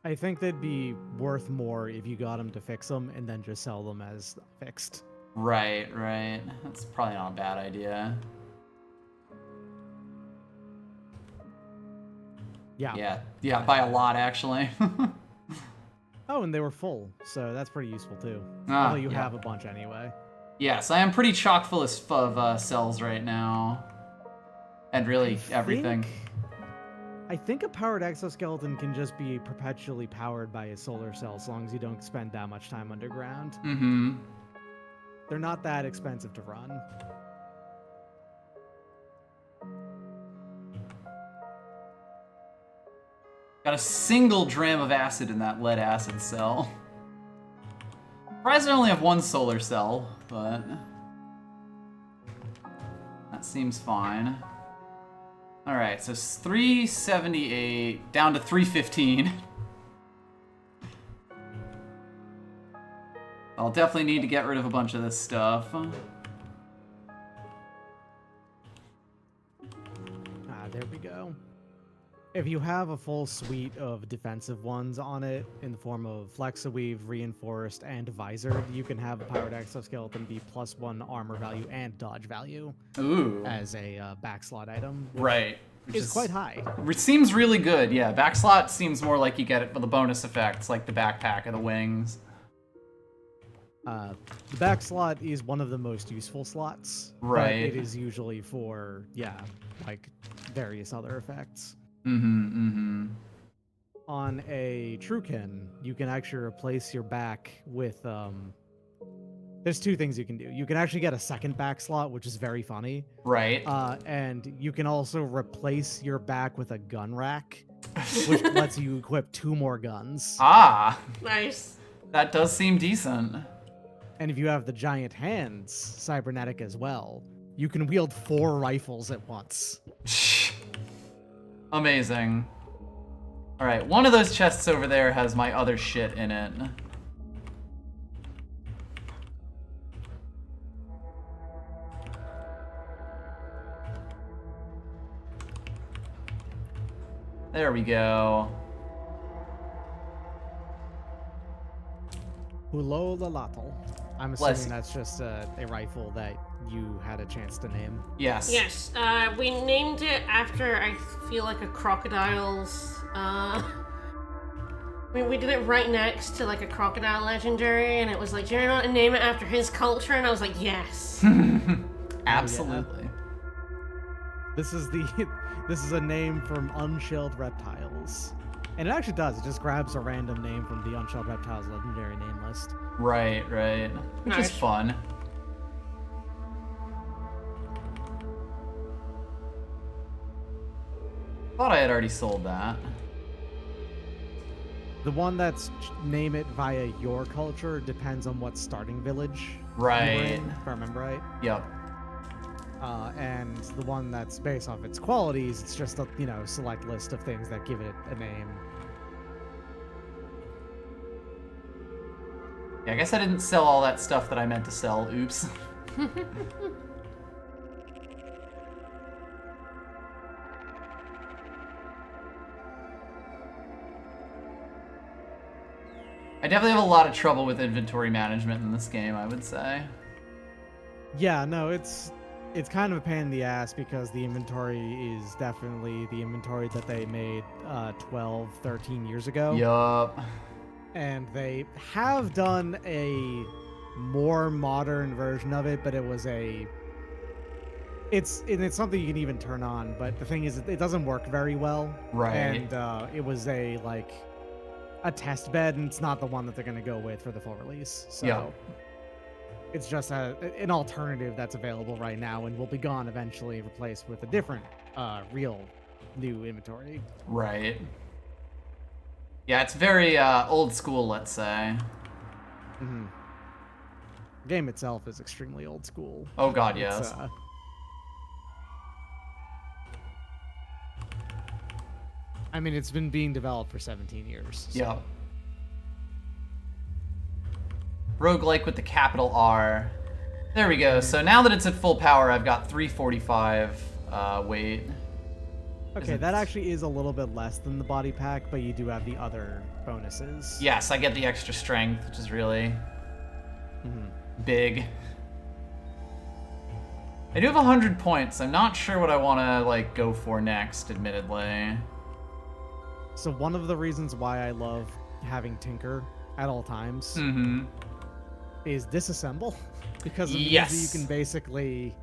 I think they'd be worth more if you got them to fix them and then just sell them as fixed. Right, right. That's probably not a bad idea. Yeah. Yeah, by a lot, actually. Oh, and they were full, so that's pretty useful too. Ah, Although you yeah. have a bunch anyway. Yes, I am pretty chock full of cells right now. And really everything. I think a powered exoskeleton can just be perpetually powered by a solar cell as long as you don't spend that much time underground. Mm-hmm. They're not that expensive to run. Got a single dram of acid in that lead acid cell. Surprised I only have one solar cell, but that seems fine. Alright, so 378 down to 315. I'll definitely need to get rid of a bunch of this stuff. There we go. If you have a full suite of defensive ones on it in the form of Flexiweave, Reinforced, and Visored, you can have a powered exoskeleton be +1 armor value and dodge value. Ooh. As a backslot item. Right. Which is quite high. Which seems really good, yeah. Backslot seems more like you get it for the bonus effects, like the backpack or the wings. The back slot is one of the most useful slots. Right. But it is usually for, like various other effects. On a Truekin, you can actually replace your back with, there's two things you can do. You can actually get a second back slot, which is very funny. Right. And you can also replace your back with a gun rack, which lets you equip 2 more guns. Ah. Nice. That does seem decent. And if you have the giant hands, cybernetic as well, you can wield 4 rifles at once. Amazing. Alright, one of those chests over there has my other shit in it. There we go. Hulolalatl. I'm Bless assuming you. that's just a rifle that you had a chance to name. Yes. Yes, we named it after, I feel like, a crocodile's, we did it right next to, like, a crocodile legendary, and it was like, do you want to name it after his culture? And I was like, yes. Absolutely. This is this is a name from Unshelled Reptiles. And it actually does. It just grabs a random name from the Unshelled Reptiles legendary name list. Right, right. Which is Nice. fun. Thought I had already sold that. The one that's name it via your culture depends on what starting village you were Right. in, if I remember right. Yep. And the one that's based off its qualities, it's just a select list of things that give it a name. Yeah, I guess I didn't sell all that stuff that I meant to sell. Oops. I definitely have a lot of trouble with inventory management in this game, I would say. Yeah, no, it's kind of a pain in the ass because the inventory is definitely the inventory that they made 12, 13 years ago. Yup. And they have done a more modern version of it, but it's something you can even turn on, but the thing is it doesn't work very well. Right. And it was a test bed, and it's not the one that they're going to go with for the full release. So Yeah. it's just an alternative that's available right now and will be gone eventually, replaced with a different real new inventory. Right. Yeah, it's very old school, let's say. Mm-hmm. The game itself is extremely old school. Oh god, It's, yes. I mean, it's been being developed for 17 years. So. Yep. Roguelike with the capital R. There we go. So now that it's at full power, I've got 345 weight. Okay, that actually is a little bit less than the body pack, but you do have the other bonuses. Yes, I get the extra strength, which is really big. I do have 100 points. I'm not sure what I want to go for next, admittedly. So one of the reasons why I love having Tinker at all times is disassemble, because of the easy you can basically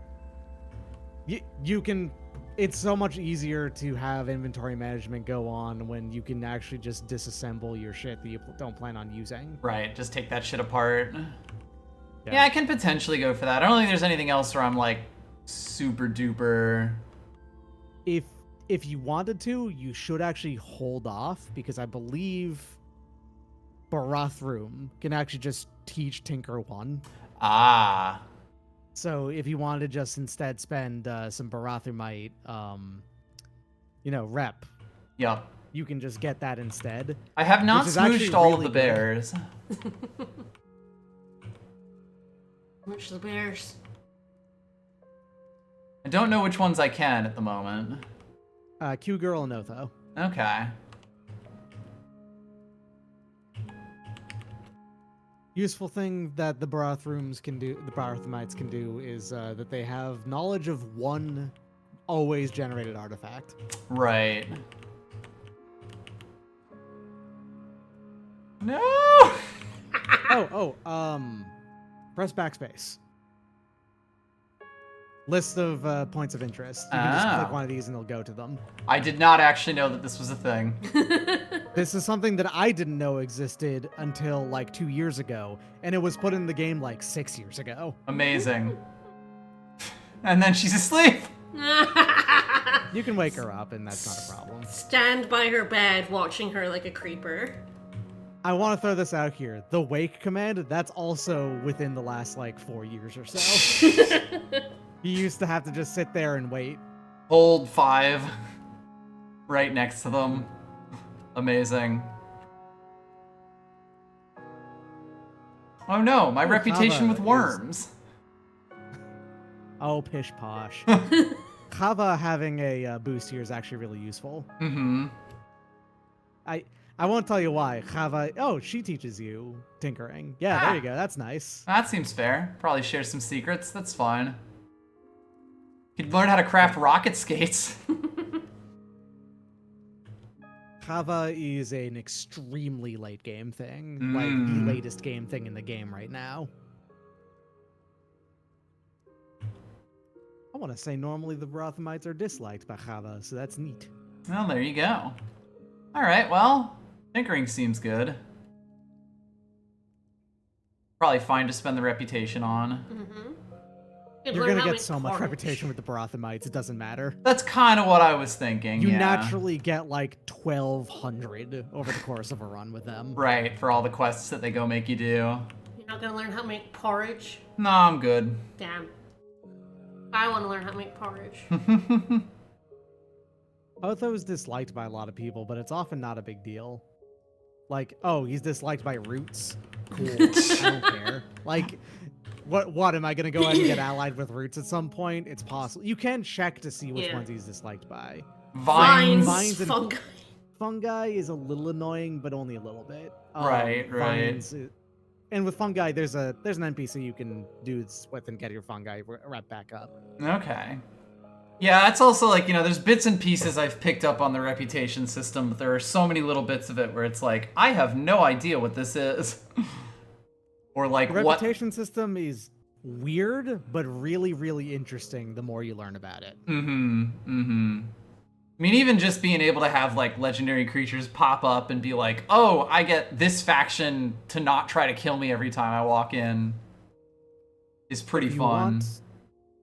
you can. It's so much easier to have inventory management go on when you can actually just disassemble your shit that you don't plan on using. Right, just take that shit apart. Yeah, I can potentially go for that. I don't think there's anything else where I'm super duper. If you wanted to, you should actually hold off, because I believe Barathrum can actually just teach Tinker 1. Ah. So if you wanted to just instead spend some Barathumite, rep. Yep. You can just get that instead. I have not smooched all of the good. bears. Smooch the bears. I don't know which ones I can at the moment. Q Girl and Otho. Okay. Useful thing that the Barathumites can do is that they have knowledge of one always generated artifact. Right. No! Press backspace. List of points of interest. You can just click one of these and it'll go to them. I did not actually know that this was a thing. This is something that I didn't know existed until 2 years ago, and it was put in the game 6 years ago. Amazing. And then she's asleep. You can wake her up, and that's not a problem. Stand by her bed, watching her like a creeper. I want to throw this out here. The wake command, that's also within the last 4 years or so. You used to have to just sit there and wait. Hold 5. Right next to them. Amazing. Oh no, my reputation with worms. Oh, pish posh. Kava having a boost here is actually really useful. Mm-hmm. I won't tell you why. Chava, oh, she teaches you tinkering. Yeah, there you go. That's nice. That seems fair. Probably share some secrets. That's fine. You'd learn how to craft rocket skates. Chava is an extremely late game thing. Like, the latest game thing in the game right now. I want to say normally the Brothamites are disliked by Chava, so that's neat. Well, there you go. Alright, well, tinkering seems good. Probably fine to spend the reputation on. You're gonna get so much reputation with the Brothamites, it doesn't matter. That's kind of what I was thinking, You yeah. naturally get like 1,200 over the course of a run with them. Right, for all the quests that they go make you do. You're not gonna learn how to make porridge? No, I'm good. Damn. I want to learn how to make porridge. Otho is disliked by a lot of people, but it's often not a big deal. Like, oh, he's disliked by Roots. Cool. I don't care. Like, what am I gonna go ahead and get allied with Roots at some point? It's possible. You can check to see which ones he's disliked by. Vines and fungi. Fungi is a little annoying, but only a little bit. Right. And with fungi, there's an NPC you can do this with and get your fungi right back up. Okay. Yeah, it's also like, there's bits and pieces I've picked up on the reputation system, but there are so many little bits of it where it's like, I have no idea what this is. Or like the reputation system is weird, but really, really interesting the more you learn about it. I mean, even just being able to have, like, legendary creatures pop up and be like, oh, I get this faction to not try to kill me every time I walk in is pretty fun. Want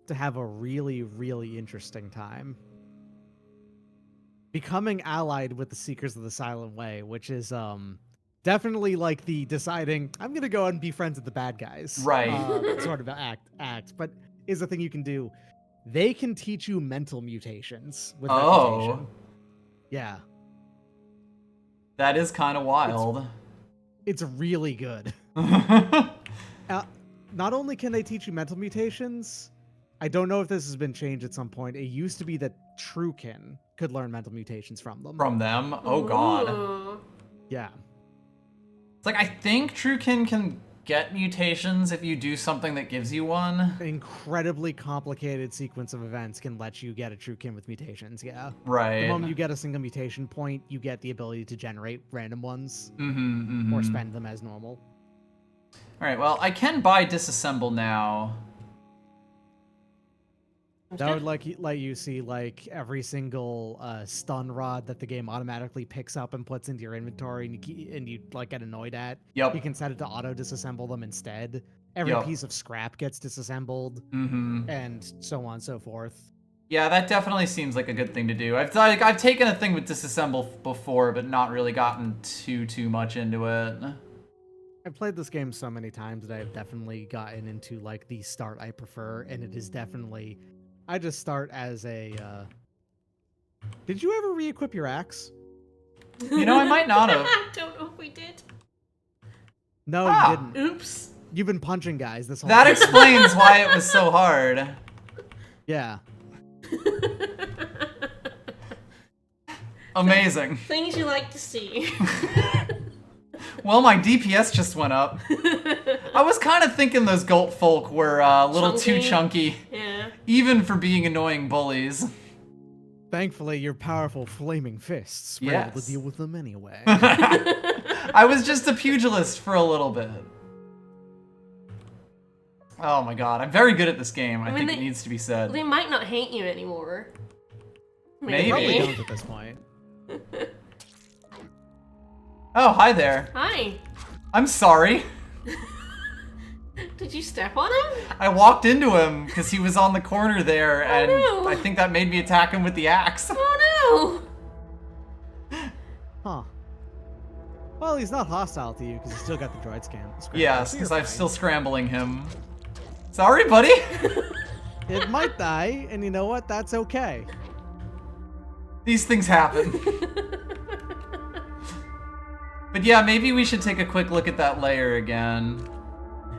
to have a really, really interesting time. Becoming allied with the Seekers of the Silent Way, which is definitely like the deciding, I'm going to go and be friends with the bad guys. Right. Sort of act, but is a thing you can do. They can teach you mental mutations with reputation. Yeah. That is kind of wild. It's really good. Not only can they teach you mental mutations, I don't know if this has been changed at some point. It used to be that Truekin could learn mental mutations from them. From them? Oh, God. Ooh. Yeah. It's like, I think Truekin can get mutations if you do something that gives you one. An incredibly complicated sequence of events can let you get a Truekin with mutations, yeah. Right. The moment you get a single mutation point, you get the ability to generate random ones. Or spend them as normal. Alright, well, I can buy Disassemble now. That would let you see like every single stun rod that the game automatically picks up and puts into your inventory, and you like get annoyed at. Yep. You can set it to auto disassemble them instead. Every piece of scrap gets disassembled, and so on and so forth. Yeah, that definitely seems like a good thing to do. I've taken a thing with Disassemble before, but not really gotten too much into it. I've played this game so many times that I've definitely gotten into like the start I prefer, and it is definitely. I just start as a, Did you ever re-equip your axe? I might not have. I don't know if we did. No, you didn't. Oops. You've been punching guys this whole That time. explains why it was so hard. Yeah. Amazing. Things you like to see. Well, my DPS just went up. I was kind of thinking those Gult folk were a little too chunky. Yeah. Even for being annoying bullies. Thankfully, your powerful flaming fists were able to deal with them anyway. I was just a pugilist for a little bit. Oh my god, I'm very good at this game. I think it needs to be said. They might not hate you anymore. Maybe. They probably don't at this point. Oh, hi there. Hi. I'm sorry. Did you step on him? I walked into him because he was on the corner there, and no. I think that made me attack him with the axe. Oh no! Huh. Well, he's not hostile to you because he's still got the droid scan. Yes, because I'm still scrambling him. Sorry, buddy. It might die, and you know what? That's okay. These things happen. But yeah, maybe we should take a quick look at that layer again.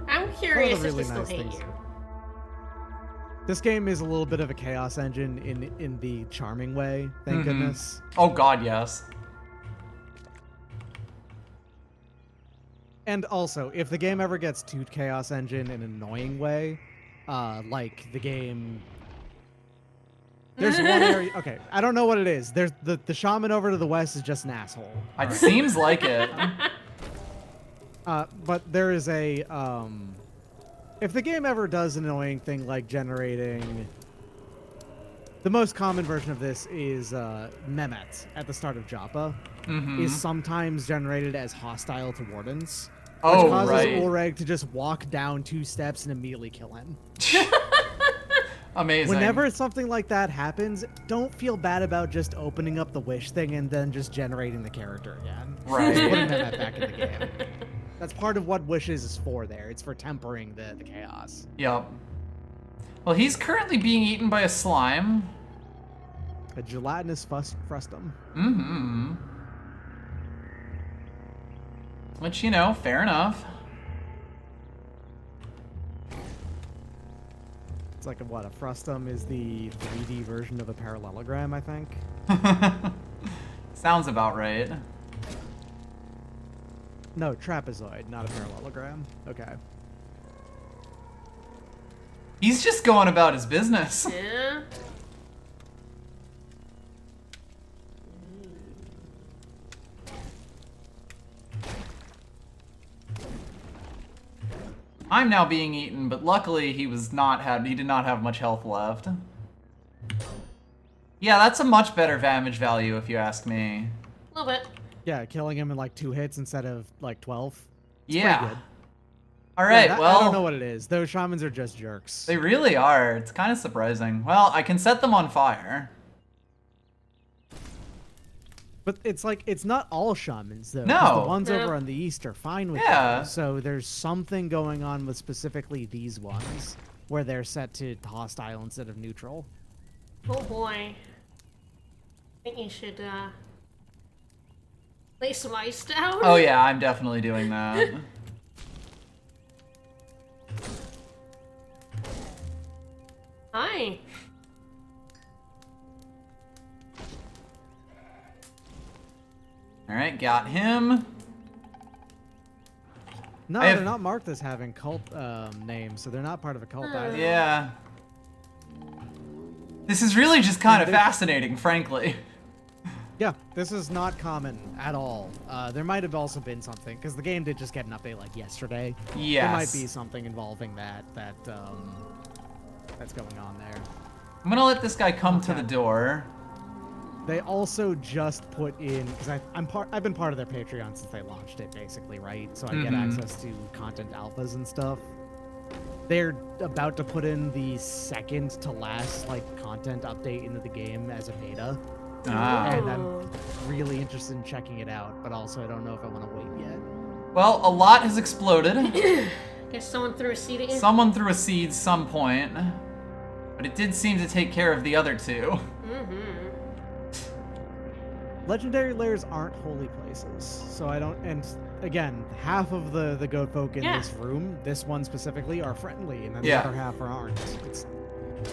I'm curious really if they nice still hate things. you. This game is a little bit of a chaos engine in the charming way, thank goodness. Oh god, yes. And also, if the game ever gets to Chaos Engine in an annoying way, like the game... There's one area... Okay, I don't know what it is. There's the shaman over to the west is just an asshole. It seems like it. But there is a... if the game ever does an annoying thing like generating... The most common version of this is Mehmet at the start of Joppa. Is sometimes generated as hostile to wardens. Which causes Ulreg to just walk down 2 steps and immediately kill him. Amazing. Whenever something like that happens, don't feel bad about just opening up the wish thing and then just generating the character again. Right. Just putting Mehmet back in the game. That's part of what wishes is for there. It's for tempering the chaos. Yep. Well, he's currently being eaten by a slime. A gelatinous frustum. Mm-hmm. Which, you know, fair enough. It's like a frustum is the 3D version of a parallelogram, I think. Sounds about right. No, trapezoid, not a parallelogram. Okay. He's just going about his business. Yeah. I'm now being eaten, but luckily he did not have much health left. Yeah, that's a much better damage value if you ask me. A little bit. Yeah, killing him in like 2 hits instead of like 12. It's Yeah. pretty good. All right, Yeah, well, I don't know what it is. Those shamans are just jerks. they really are. It's kind of surprising. Well, I can set them on fire. But it's like, it's not all shamans, though. 'cause No. The ones No. over on the east are fine with Yeah. it. So there's something going on with specifically these ones, where they're set to hostile instead of neutral. Oh boy. I think you should, lay some ice down. Oh yeah, I'm definitely doing that. Hi. All right, got him. No, I have- they're not marked as having cult names, so they're not part of a cult either. Yeah. This is really just kind of there's- fascinating, frankly. Yeah, this is not common at all. There might have also been something, because the game did just get an update like yesterday. Yes. There might be something involving that's going on there. I'm gonna let this guy come to Okay. the door. They also just put in, because I've been part of their Patreon since they launched it, basically, right? So I get access to content alphas and stuff. They're about to put in the second to last content update into the game as a beta. Ah. And I'm really interested in checking it out, but also I don't know if I want to wait yet. Well, a lot has exploded. Guess someone threw a seed at you. Someone threw a seed some point, but it did seem to take care of the other two. Legendary lairs aren't holy places, so I don't. And again, half of the goat folk in Yeah. this room, this one specifically, are friendly, and then Yeah. the other half aren't.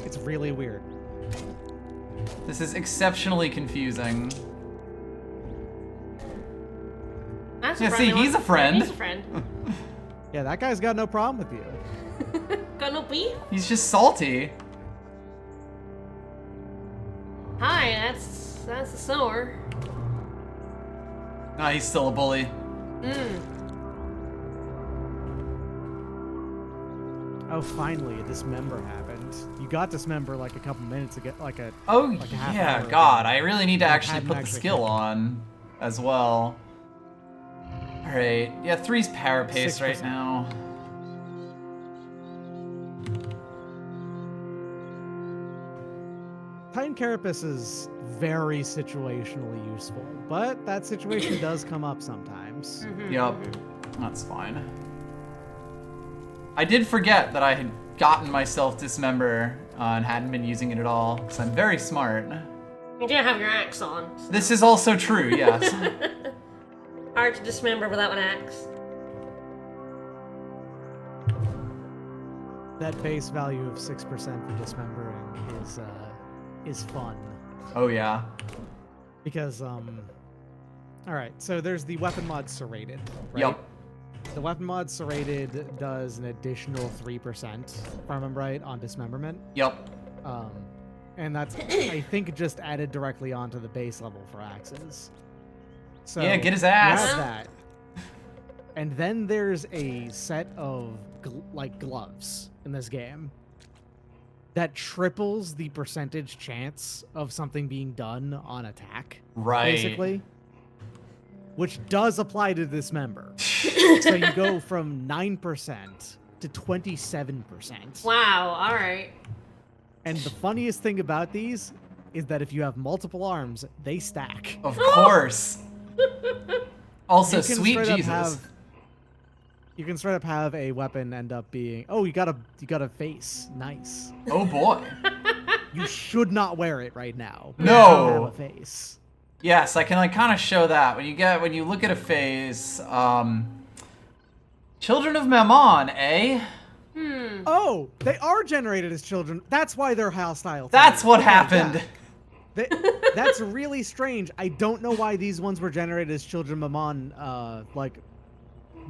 It's really weird. This is exceptionally confusing. That's Yeah, friendly see, he's one. a friend. Yeah, he's a friend. Yeah, that guy's got no problem with you. Got no beef? He's just salty. Hi, that's the sower. Nah, he's still a bully. Oh, finally, a dismember happened. You got dismember like a couple minutes ago, Oh, like a half yeah, hour God, ago. I really need to actually hadn't put the actually skill clicked. on as well. Alright, yeah, 3's power pace right 6%. now. Titan Carapace is very situationally useful, but that situation does come up sometimes. Yup, that's fine. I did forget that I had gotten myself dismember and hadn't been using it at all, because I'm very smart. You didn't have your axe on. This is also true, yes. Hard to dismember without an axe. That base value of 6% for dismembering is fun. Oh yeah. Because, alright, so there's the weapon mod serrated, right? Yup. The weapon mod serrated does an additional 3%, if I remember right, on dismemberment. Yep. And that's, I think, just added directly onto the base level for axes. So Yeah, get his you ass. have that. And then there's a set of gloves in this game that triples the percentage chance of something being done on attack. Right. Basically. Which does apply to dismember. So you go from 9% to 27%. Wow, alright. And the funniest thing about these is that if you have multiple arms, they stack. Of course. Also, You can sweet straight up Jesus. You can straight up have a weapon end up being, oh, you got a face. Nice. Oh boy. You should not wear it right now. No. You have a face. Yes, I can like kind of show that when you look at a face. Children of Mammon, eh? Oh, they are generated as children. That's why they're hostile. That's what Okay, happened. yeah. That's really strange. I don't know why these ones were generated as children of Mammon, like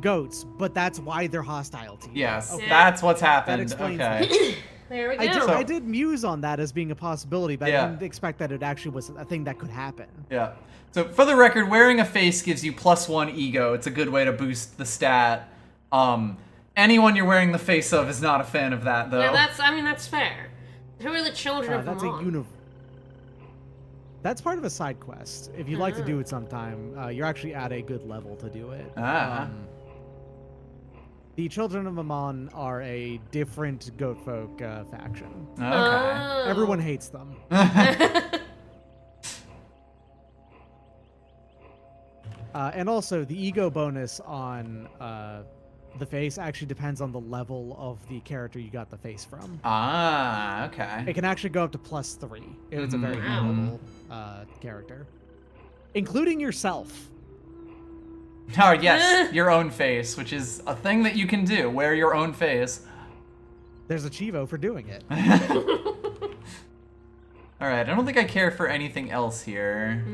goats, but that's why they're hostile to you. Yes, Okay. that's what's That happened. explains Okay. There we go. I did muse on that as being a possibility, but Yeah. I didn't expect that it actually was a thing that could happen. Yeah. So for the record, wearing a face gives you +1 ego. It's a good way to boost the stat. Anyone you're wearing the face of is not a fan of that, though. Yeah, that's fair. Who are the children of That's Vermont? That's part of a side quest. If you'd like to do it sometime, you're actually at a good level to do it. Ah. The Children of Mammon are a different goat folk faction. Okay. Oh. Everyone hates them. And also, the ego bonus on the face actually depends on the level of the character you got the face from. Ah, okay. It can actually go up to +3 if it's a very high Wow. level character, including yourself. Oh, yes, your own face, which is a thing that you can do. Wear your own face. There's a Chivo for doing it. Alright, I don't think I care for anything else here.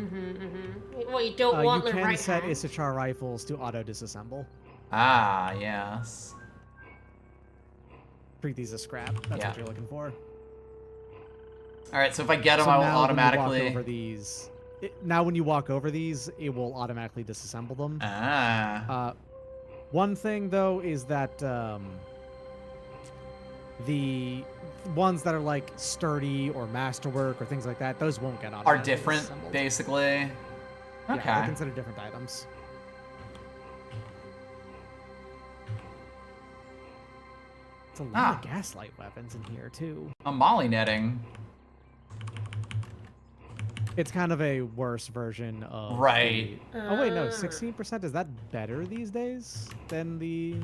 Well, you don't want You the can right set hand. Issachar rifles to auto-disassemble. Ah, yes. Treat these as scrap. That's Yeah. what you're looking for. Alright, so if I get them, So I will now when you walk automatically... over these, now when you walk over these, it will automatically disassemble them. Ah. One thing though is that the ones that are like sturdy or masterwork or things like that, those won't get Are automatically different, disassembled. basically. Yeah, Okay. they're considered different items. It's a lot of gaslight weapons in here too. A molly netting. It's kind of a worse version of Right. Oh wait, no, 16%. Is that better these days than the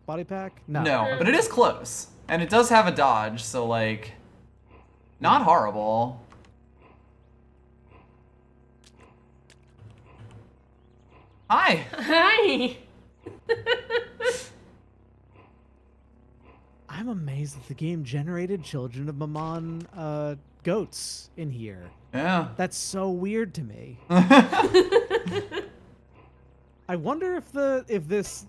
body pack? No, but it is close. And it does have a dodge, so like... Not horrible. Hi! Hi. I'm amazed that the game generated Children of Mammon goats in here. Yeah. That's so weird to me. I wonder if this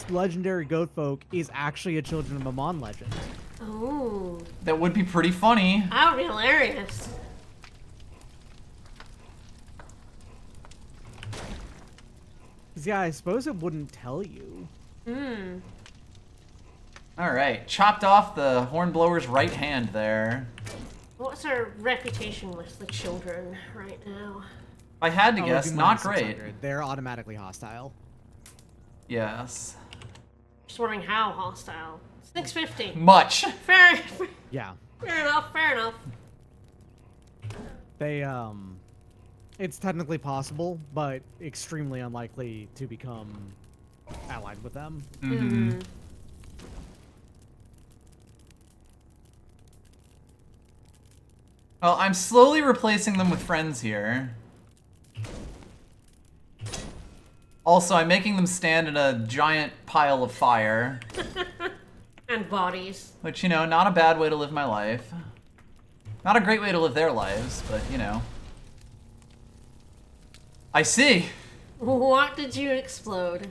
legendary goat folk is actually a Children of Mammon legend. Oh, That would be pretty funny. that would be hilarious. 'Cause, yeah, I suppose it wouldn't tell you. Hmm. Alright, chopped off the hornblower's right hand there. What's our reputation with the children right now? If I had to Oh, guess, it'd be not minus great. 600. They're automatically hostile. Yes. Just wondering how hostile. 650. Much. Fair, Yeah. fair enough. Fair enough. They, it's technically possible, but extremely unlikely to become allied with them. Mm-hmm. Well, I'm slowly replacing them with friends here. Also, I'm making them stand in a giant pile of fire. And bodies. Which, you know, not a bad way to live my life. Not a great way to live their lives, but, you know. I see. What did you explode?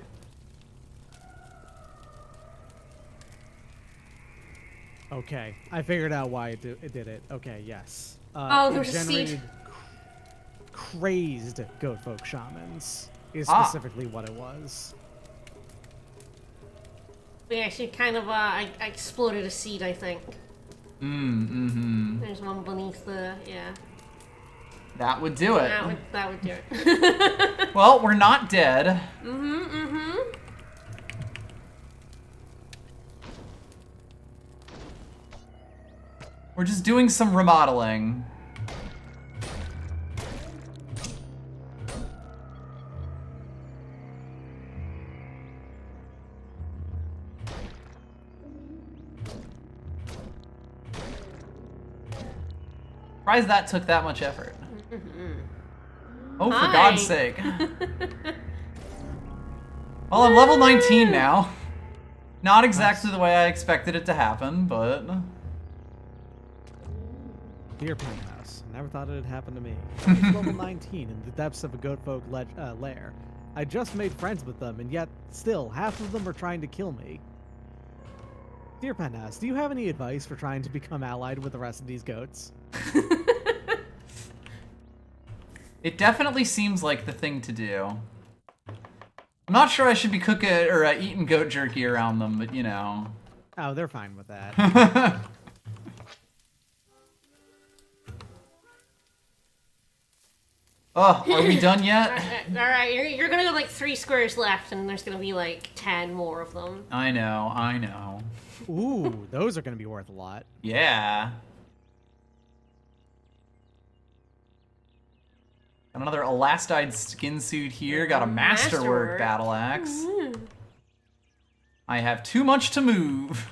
Okay, I figured out why it did it. Okay, yes. Oh, it there's a seed. generated crazed goat folk shamans is Ah. specifically what it was. We actually kind of, I exploded a seed, I think. Mm-hmm. There's one beneath the, yeah. That would do it. That would do it. Well, we're not dead. Mm-hmm. We're just doing some remodeling. Surprised that took that much effort. Oh, for Hi. God's sake. Well, I'm level 19 now. Not exactly the way I expected it to happen, but... Dear Penthouse, never thought it'd happen to me. I'm level 19 in the depths of a goat folk lair. I just made friends with them, and yet, still, half of them are trying to kill me. Dear Penthouse, do you have any advice for trying to become allied with the rest of these goats? It definitely seems like the thing to do. I'm not sure I should be cooking or eating goat jerky around them, but you know. Oh, they're fine with that. Oh, are we done yet? Alright, you're gonna go like 3 squares left, and there's gonna be like 10 more of them. I know. Ooh, those are going to be worth a lot. Yeah. Got another elastide skin suit here. Got a masterwork battle axe. Mm-hmm. I have too much to move.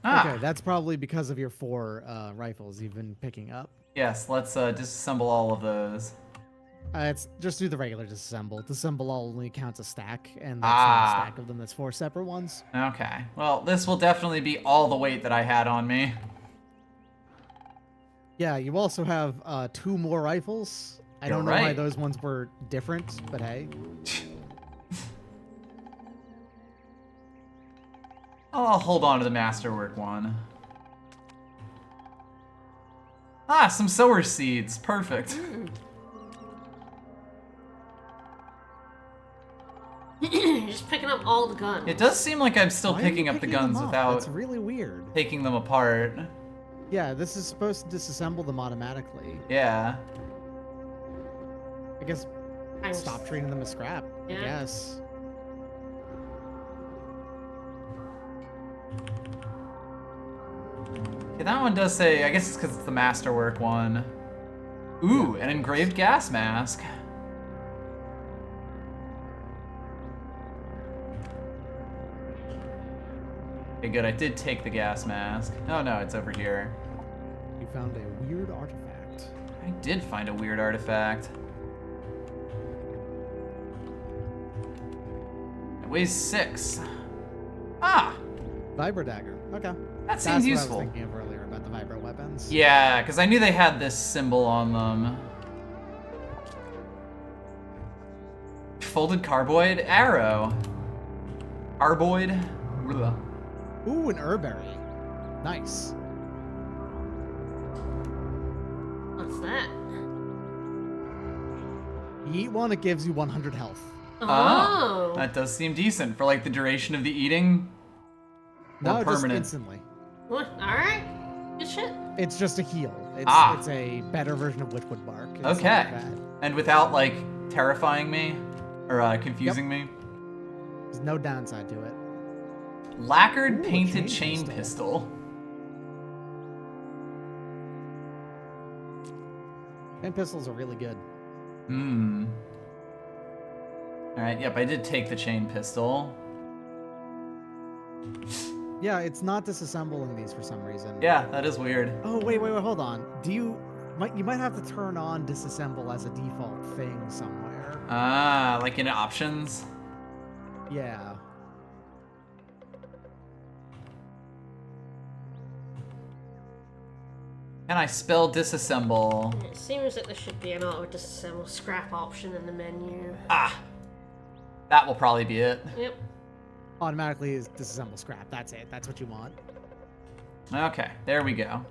Okay, that's probably because of your 4 rifles you've been picking up. Yes, let's disassemble all of those. It's just do the regular disassemble. Disassemble all only counts a stack, and that's not a stack of them. That's 4 separate ones. Okay. Well, this will definitely be all the weight that I had on me. Yeah, you also have 2 more rifles. I don't know why those ones were different, but hey. I'll hold on to the masterwork one. Ah, some sower seeds. Perfect. Just picking up all the guns. It does seem like I'm still Why are picking you up the picking them guns up? without That's really weird. taking them apart. Yeah, this is supposed to disassemble them automatically. Yeah. I guess stop treating them as scrap. Yeah. I guess. Yeah, that one does say, I guess it's because it's the masterwork one. Ooh, an engraved gas mask. Okay, good, I did take the gas mask. Oh no, it's over here. You found a weird artifact. I did find a weird artifact. It weighs 6. Ah! Vibro dagger. Okay. That seems That's useful. what I was thinking of earlier about the vibro weapons. Yeah, because I knew they had this symbol on them. Folded carboid arrow. Carboid. Blah. Ooh, an herberry. Nice. What's that? You eat one, it gives you 100 health. Oh. That does seem decent for like the duration of the eating. No, Or just permanent. instantly. What? Alright. Good shit. It's just a heal. It's a better version of Witchwood Bark. It's not Okay. bad. And without like terrifying me or confusing me. There's no downside to it. Lacquered Ooh, a painted chain chain pistol. pistol. And pistols are really good. Hmm. Alright, yep, I did take the chain pistol. Yeah, it's not disassembling these for some reason. Yeah, that is weird. Oh, wait, hold on. You might have to turn on disassemble as a default thing somewhere. Ah, like in options? Yeah. Can I spell disassemble? It seems that there should be an auto disassemble scrap option in the menu. Ah! That will probably be it. Yep. Automatically is disassemble scrap. That's it. That's what you want. Okay, there we go.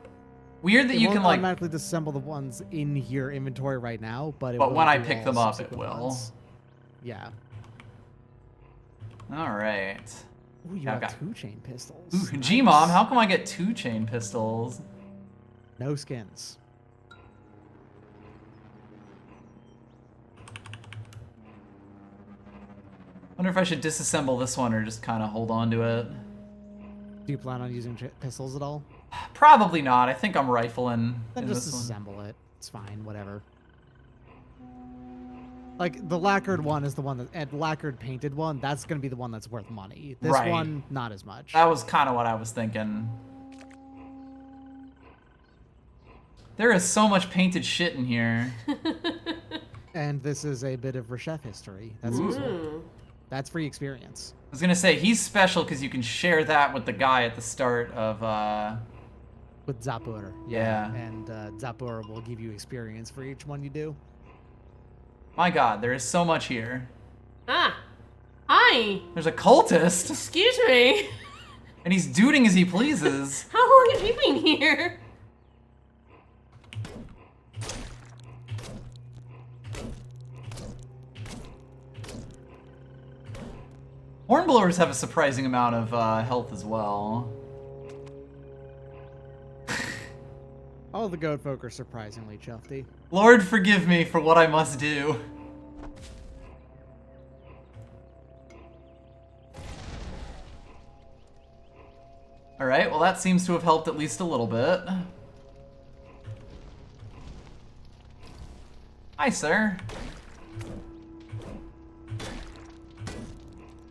Weird that It you won't can, like... automatically disassemble the ones in your inventory right now, but But will when I do pick all them up, it subsequent will. ones. Yeah. Alright. Ooh, you Yeah, I've have got- 2 chain pistols. Ooh, Nice. G-Mom, how come I get 2 chain pistols? No skins. Wonder if I should disassemble this one or just kind of hold on to it. Do you plan on using pistols at all? Probably not. I think I'm rifling Then in just this one. disassemble it. It's fine, whatever. Like, the lacquered one is the one that... And lacquered painted one, that's going to be the one that's worth money. This Right. one, not as much. That was kind of what I was thinking. There is so much painted shit in here. And this is a bit of Reshef history. That's useful. That's free experience. I was gonna say, he's special because you can share that with the guy at the start of, With Zapur. Yeah. And Zapur will give you experience for each one you do. My god, there is so much here. Ah. Hi. There's a cultist, Excuse me. and he's duding as he pleases. How long have you been here? Hornblowers have a surprising amount of health as well. All the goat folk are surprisingly chufty. Lord, forgive me for what I must do. Alright, well that seems to have helped at least a little bit. Hi, sir.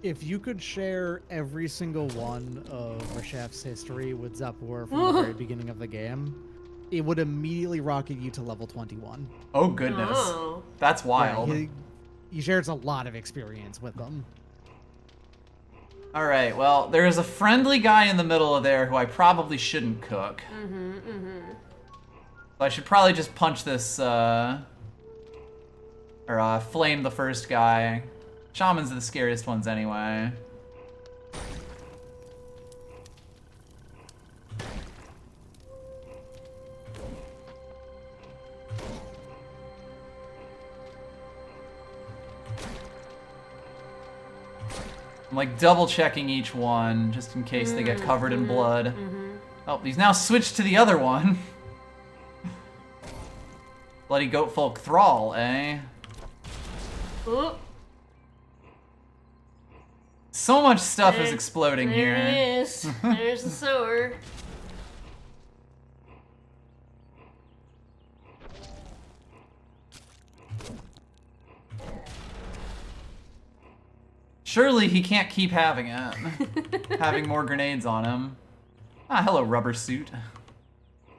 If you could share every single one of Reshef's history with Zapur from the very beginning of the game, it would immediately rocket you to level 21. Oh, goodness. Oh. That's Yeah, wild. he shares a lot of experience with them. Alright, well, there is a friendly guy in the middle of there who I probably shouldn't cook. So I should probably just punch this, flame the first guy. Shamans are the scariest ones anyway. I'm like double checking each one just in case they get covered in blood. Oh, he's now switched to the other one. Bloody goat folk thrall, eh? Ooh. So much stuff is There- exploding There here. it is. There's the sewer. Surely he can't keep having it. Having more grenades on him. Ah, hello, rubber suit.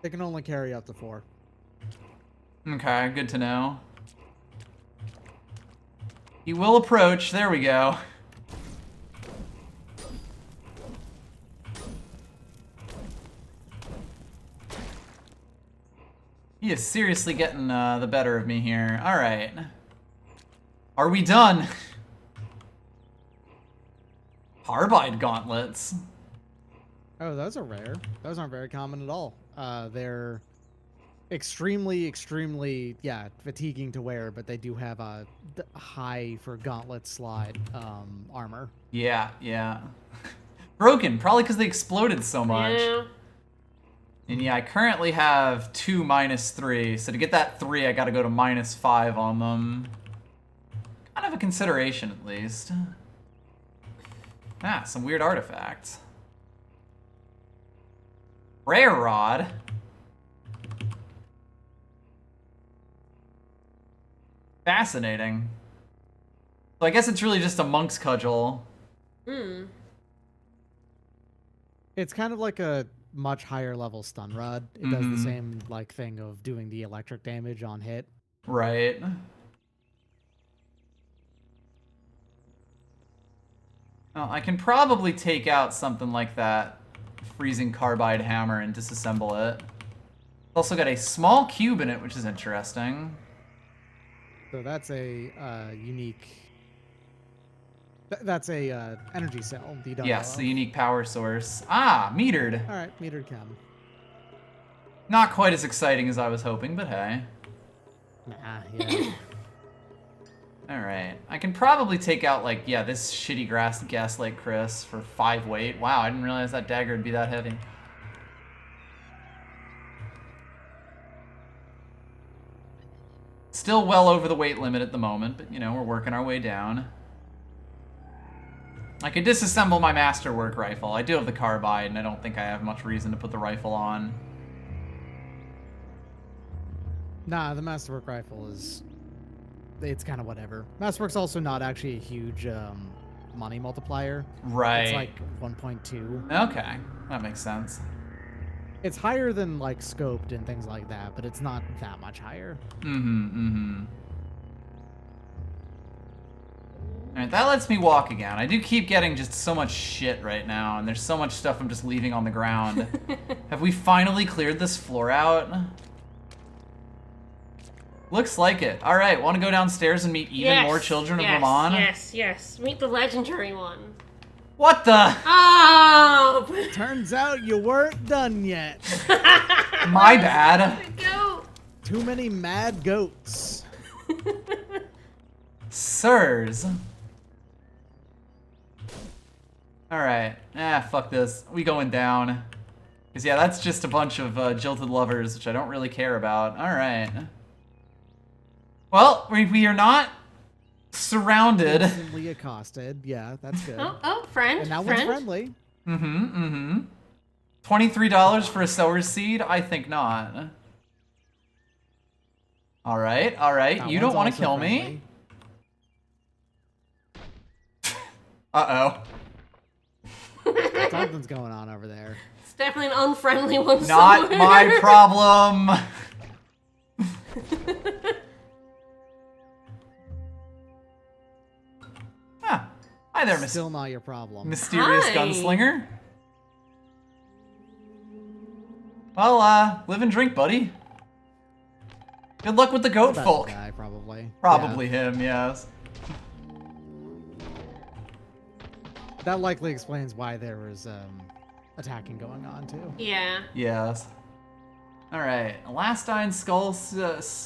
They can only carry up to 4. Okay, good to know. He will approach. There we go. He is seriously getting the better of me here. All right. Are we done? Carbide gauntlets. Oh, those are rare. Those aren't very common at all. They're extremely, yeah, fatiguing to wear, but they do have a high for gauntlet slide armor. Yeah, yeah. Broken, probably because they exploded so much. Yeah. And yeah, I currently have 2 -3, so to get that 3, I gotta go to -5 on them. Kind of a consideration, at least. Ah, some weird artifacts. Rare rod. Fascinating. So I guess it's really just a monk's cudgel. It's kind of like a much higher level stun rod. It does the same like thing of doing the electric damage on hit. Right. Well, I can probably take out something like that freezing carbide hammer and disassemble it. Also got a small cube in it, which is interesting. So that's a unique. That's a energy cell. You don't Yes, know the of. unique power source. Ah, metered. All right, metered chem. Not quite as exciting as I was hoping, but hey. Nah, yeah. Alright. I can probably take out, like, yeah, this shitty gaslight Chris for 5 weight. Wow, I didn't realize that dagger would be that heavy. Still well over the weight limit at the moment, but, you know, we're working our way down. I could disassemble my masterwork rifle. I do have the carbide, and I don't think I have much reason to put the rifle on. Nah, the masterwork rifle is. It's kind of whatever. Masterwork's also not actually a huge money multiplier. Right. It's like 1.2. Okay, that makes sense. It's higher than like scoped and things like that, but it's not that much higher. Alright, that lets me walk again. I do keep getting just so much shit right now, and there's so much stuff I'm just leaving on the ground. Have we finally cleared this floor out? Looks like it. Alright, want to go downstairs and meet even more children of Ramon? Yes. Meet the legendary one. What the? Oh! Turns out you weren't done yet. My bad. Go! Too many mad goats. Sirs. Alright. Fuck this. We going down. Because, yeah, that's just a bunch of jilted lovers, which I don't really care about. Alright. Well, we are not surrounded. Instantly accosted. Yeah, that's good. Oh, friend. And that one's friendly. $23 for a sower seed? I think not. Alright. That You don't one's want to also kill friendly. me. Uh-oh. Something's going on over there. It's definitely an unfriendly one Not somewhere. my problem. Hi there, Still not your problem. mysterious Hi. gunslinger. Well, live and drink, buddy. Good luck with the goat That folk. guy, probably. Probably him, yes. Yeah. That likely explains why there was attacking going on too. Yeah. Yes. Alright, elastine skull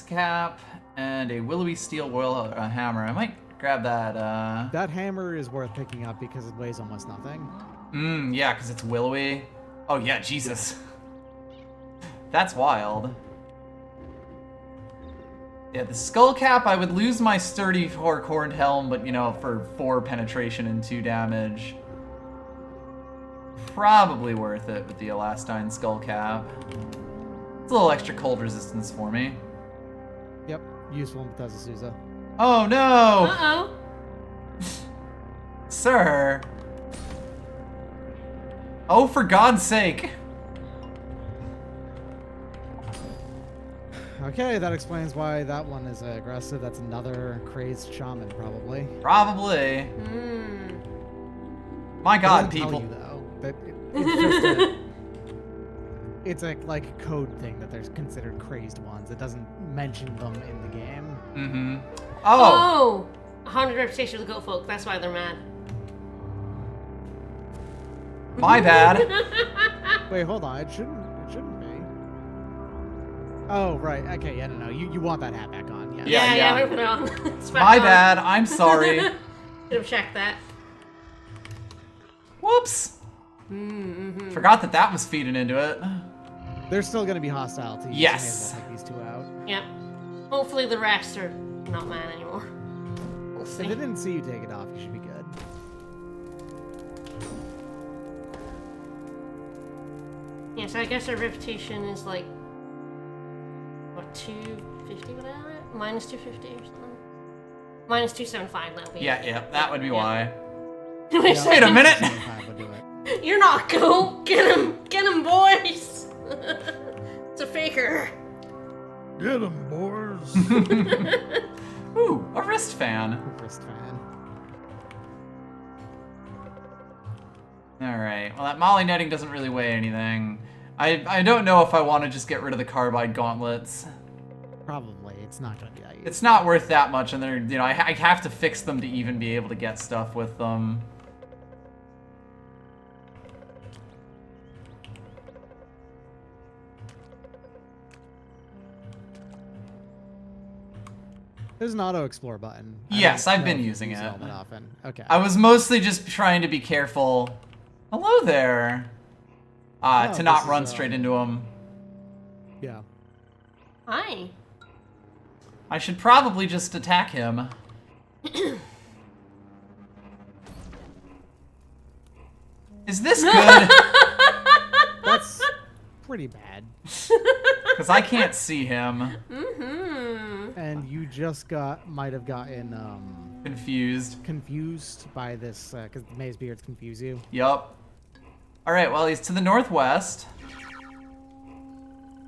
cap and a willowy steel hammer. I might grab that, That hammer is worth picking up because it weighs almost nothing. yeah, because it's willowy. Oh, yeah, Jesus. That's wild. Yeah, the skull cap, I would lose my sturdy horned helm, but, you know, for 4 penetration and 2 damage. Probably worth it with the elastine skull cap. It's a little extra cold resistance for me. Yep, useful in Bethesda Souza. Oh, no! Uh-oh. Sir! Oh, for God's sake! Okay, that explains why that one is aggressive. That's another crazed shaman, probably. Probably. Hmm. My It God, doesn't tell people. you, though, that it's just a, it's a like code thing that there's considered crazed ones. It doesn't mention them in the game. Mm-hmm. Oh! 100 reputation with the goat folk. That's why they're mad. My bad. Wait, hold on. It shouldn't be. Oh, right. Okay, yeah, no. You want that hat back on, yeah. Yeah. we put it on. It's back My on. bad. I'm sorry. Should have checked that. Whoops. Mm-hmm. Forgot that was feeding into it. They're still gonna be hostile to you. Yes. So may as well take these two out. Yep. Hopefully the rest are not mad anymore. We'll If see. they didn't see you take it off, you should be good. Yeah, so I guess our reputation is like, what, 250 without it? Minus 250 or something? Minus 275, that'll be Yeah, that would be why. Yeah, Wait a minute! 75 would do it. You're not cool! Get him, boys! It's a faker. Get 'em, boys. Ooh, a wrist fan. Wrist fan. Alright, well that molly netting doesn't really weigh anything. I don't know if I want to just get rid of the carbide gauntlets. Probably. It's not going to be that useful. It's not worth that much, and they're, you know, I have to fix them to even be able to get stuff with them. There's an auto explore button. Yes, I've been using it. All that often. Okay. I was mostly just trying to be careful. Hello there. To not run straight into him. Yeah. Hi. I should probably just attack him. Is this good? That's pretty bad. Because I can't see him. And you just might have gotten Confused. by this because the maze beards confuse you. Yup. Alright, well, he's to the northwest.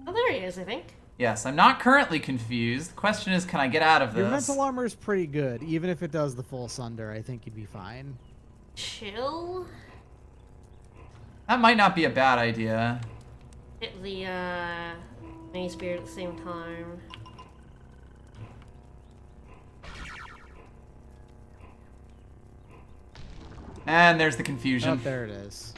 Oh, there he is, I think. Yes, I'm not currently confused. The question is, can I get out of this? Your mental armor is pretty good. Even if it does the full sunder, I think you'd be fine. Chill. That might not be a bad idea. Hit the maze beard at the same time. And there's the confusion. Oh, there it is.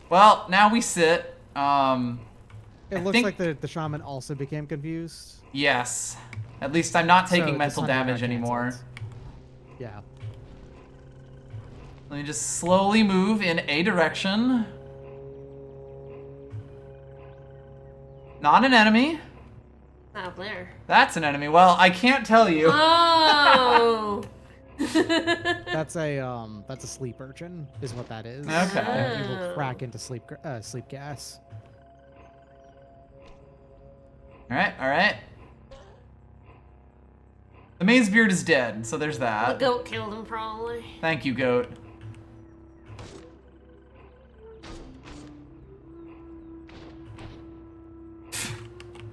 Well, now we sit. It looks like the shaman also became confused. Yes. At least I'm not taking So mental the sunder got damage anymore. canceled. Yeah. Let me just slowly move in a direction. Not an enemy. Up there. That's an enemy. Well, I can't tell you. Oh! That's a sleep urchin, is what that is. Okay. He will crack into sleep gas. Alright, alright. The maze beard is dead, so there's The that. goat killed him, probably. Thank you, goat.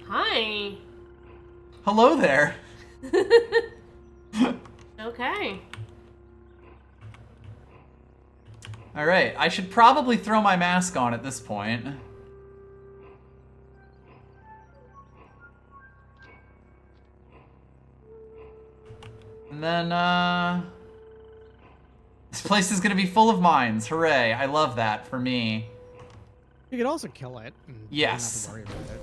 Hi. Hello there. Okay. Alright, I should probably throw my mask on at this point. And then, this place is gonna be full of mines. Hooray, I love that for me. You could also kill it. And Yes. You don't have to worry about it.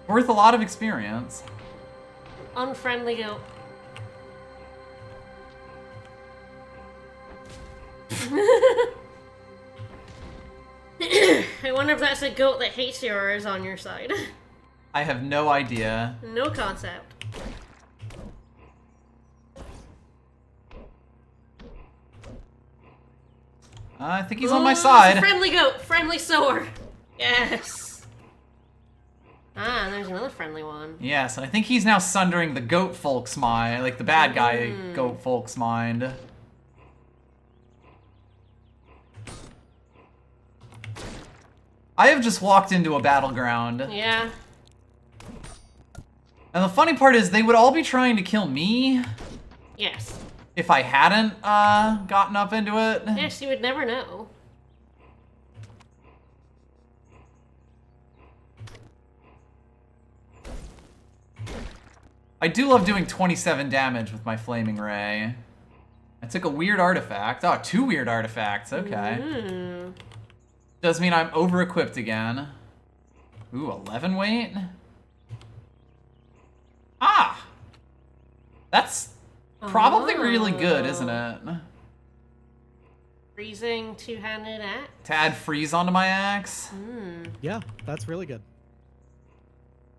Worth a lot of experience. Unfriendly goat. I wonder if that's a goat that hates you or is on your side. I have no idea. No concept. I think he's on my Ooh, side. Friendly goat. Friendly sower. Yes. Ah, and there's another friendly one. Yes, and I think he's now sundering the goat folk's mind, like the bad guy goat folk's mind. I have just walked into a battleground. Yeah. And the funny part is they would all be trying to kill me Yes. if I hadn't gotten up into it. Yes, you would never know. I do love doing 27 damage with my flaming ray. I took a weird artifact. Oh, 2 weird artifacts. Okay. Does mean I'm over-equipped again. Ooh, 11 weight? Ah! That's probably really good, isn't it? Freezing two-handed axe. To add freeze onto my axe? Yeah, that's really good.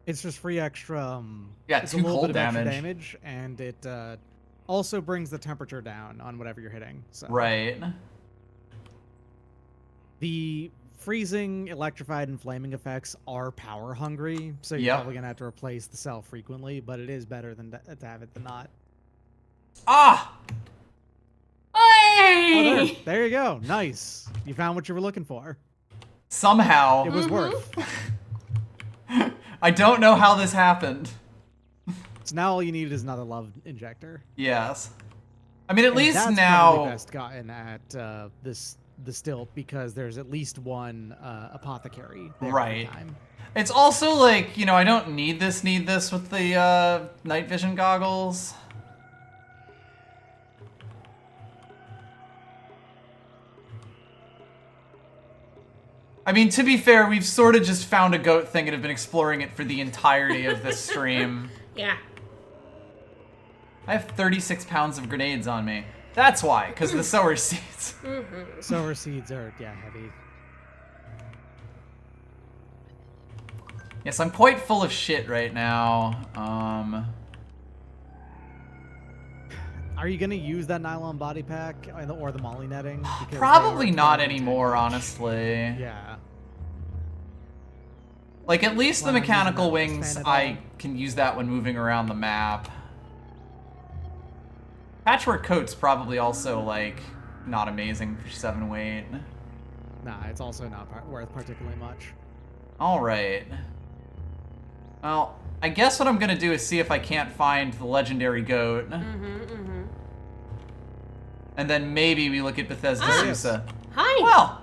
It's just free extra. Yeah, it's 2 a little cold bit of extra damage. damage, and it also brings the temperature down on whatever you're hitting. So. Right. The freezing, electrified, and flaming effects are power hungry, so you're probably gonna have to replace the cell frequently. But it is better than to have it than not. Ah! Oh, Hey! there you go. Nice. You found what you were looking for. Somehow. It was worth. I don't know how this happened. So now all you need is another love injector. Yes. I mean, at And least that's now. probably best gotten at the stilt because there's at least one apothecary there Right. every time. It's also like, you know, I don't need this with the night vision goggles. I mean, to be fair, we've sort of just found a goat thing and have been exploring it for the entirety of this stream. Yeah. I have 36 pounds of grenades on me. That's why, because of the sower seeds. Sower seeds are, heavy. Yes, I'm quite full of shit right now. Are you gonna use that nylon body pack or the molly netting? Because Probably they are not 12 and 10 anymore, each. honestly. Yeah. Like, at least the Plan on using mechanical that wings, fan at I all? can use that when moving around the map. Patchwork coat's probably also, like, not amazing for 7 weight. Nah, it's also not worth particularly much. Alright. Well, I guess what I'm gonna do is see if I can't find the legendary goat. And then maybe we look at Bethesda yes. Susa. Hi. Well,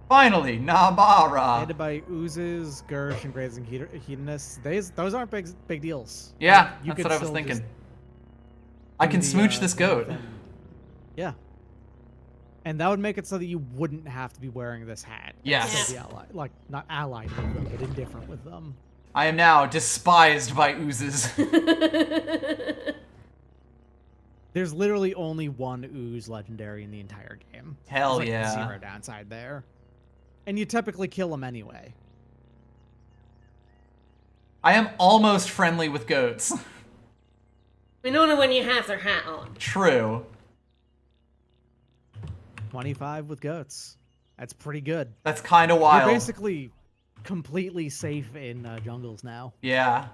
finally, Nabara. Headed by oozes, Gersh, and grazing hedonists. Those aren't big deals. Yeah, You that's could what I was still thinking. just I do can the, smooch this goat. Yeah. And that would make it so that you wouldn't have to be wearing this hat. and Yes. still be allied, like, not allied with them, but indifferent with them. I am now despised by oozes. There's literally only one ooze legendary in the entire game. Hell There's, like, yeah. zero downside there. And you typically kill them anyway. I am almost friendly with goats. We know when you have their hat on. True. 25 with goats. That's pretty good. That's kind of wild. You're basically completely safe in jungles now. Yeah.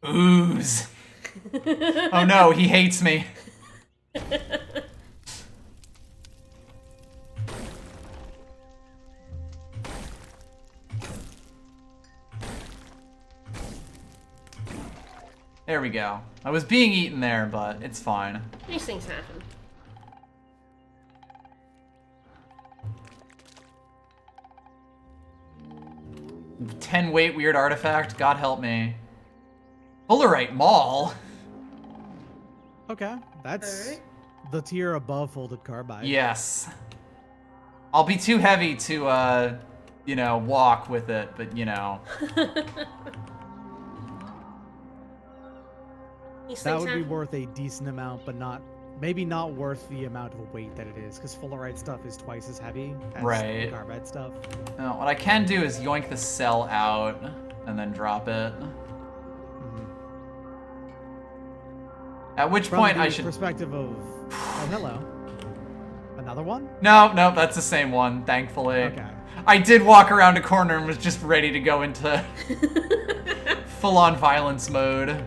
Ooze. Oh no, he hates me. There we go. I was being eaten there, but it's fine. These things happen. Ten weight weird artifact. God help me. Fullerite Maul. Okay, that's Alright. the tier above folded carbide. Yes. I'll be too heavy to, you know, walk with it, but you know. These That things would be happen. worth a decent amount, but maybe not worth the amount of weight that it is, because fullerite stuff is twice as heavy as Right. the carbide stuff. Now, what I can do is yoink the cell out and then drop it. At which From point the I should. perspective of, oh hello, another one. No, that's the same one, thankfully. Okay. I did walk around a corner and was just ready to go into full-on violence mode.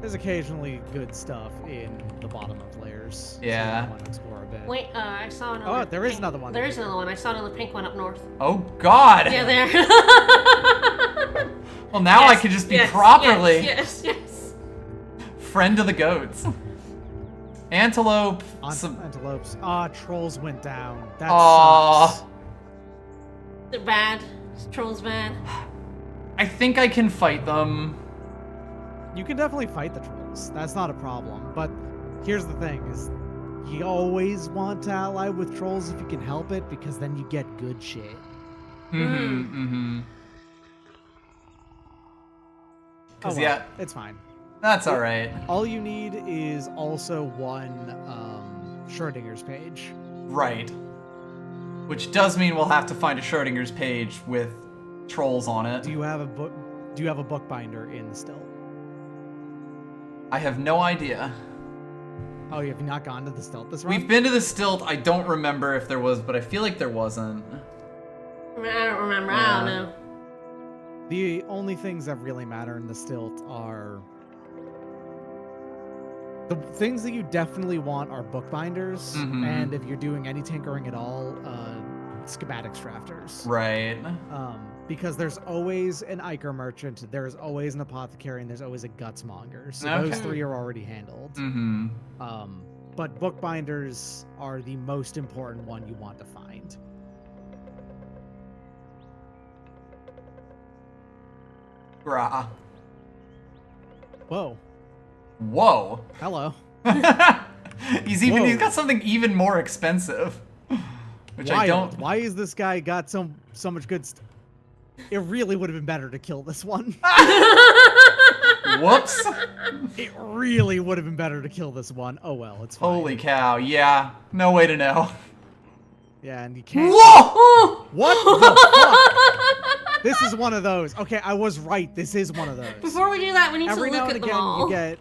There's occasionally good stuff in the bottom of layers. Yeah. So you want to explore a bit. Wait, I saw another. Oh, there is pink- another one. There is another one. I saw another pink one up north. Oh God! Yeah, there. Well, now I Yes, can just be yes, properly Yes. friend of the goats. Antelope. Antelopes. Trolls went down. That Aw. sucks. They're bad. Trolls bad. I think I can fight them. You can definitely fight the trolls. That's not a problem. But here's the thing: is you always want to ally with trolls if you can help it, because then you get good shit. Cause well, yeah, it's fine. that's all right. All you need is also one Schrodinger's page. Right. Which does mean we'll have to find a Schrodinger's page with trolls on it. Do you have a book? Do you have a bookbinder in the still? I have no idea. Oh, you have not gone to the stilt this run? We've been to the stilt. I don't remember if there was, but I feel like there wasn't. I don't remember. I Yeah. don't know. The only things that really matter in the stilt are the things that you definitely want are bookbinders, Mhm. and if you're doing any tinkering at all, schematics drafters. Right. Because there's always an Iker merchant, there's always an apothecary, and there's always a gutsmonger. So Okay. those three are already handled. Mm-hmm. But bookbinders are the most important one you want to find. Grah. Whoa. Whoa. Hello. He's got something even more expensive. Which Wild. I don't. Why is this guy got so much good stuff? It really would have been better to kill this one. Whoops. It really would have been better to kill this one. Oh well, it's fine. Holy cow. Yeah. No way to know. Yeah, and you can't. Whoa! What the fuck? This is one of those. Okay, I was right. This is one of those. Before we do that, we need Every to now look and at them all. again,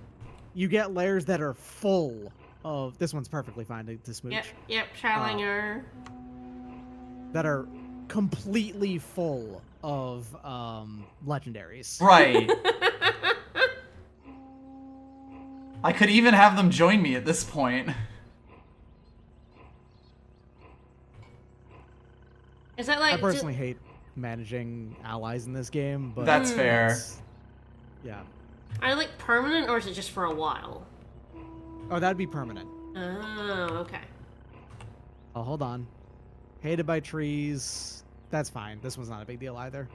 you get layers that are full of. This one's perfectly fine to smooch. Yep, Tralinger. That are completely full of legendaries. Right. I could even have them join me at this point. Is that like? I personally hate managing allies in this game, but That's fair. Yeah. Are they like permanent, or is it just for a while? Oh, that'd be permanent. Oh, okay. Oh, hold on. Hated by trees. That's fine. This one's not a big deal either.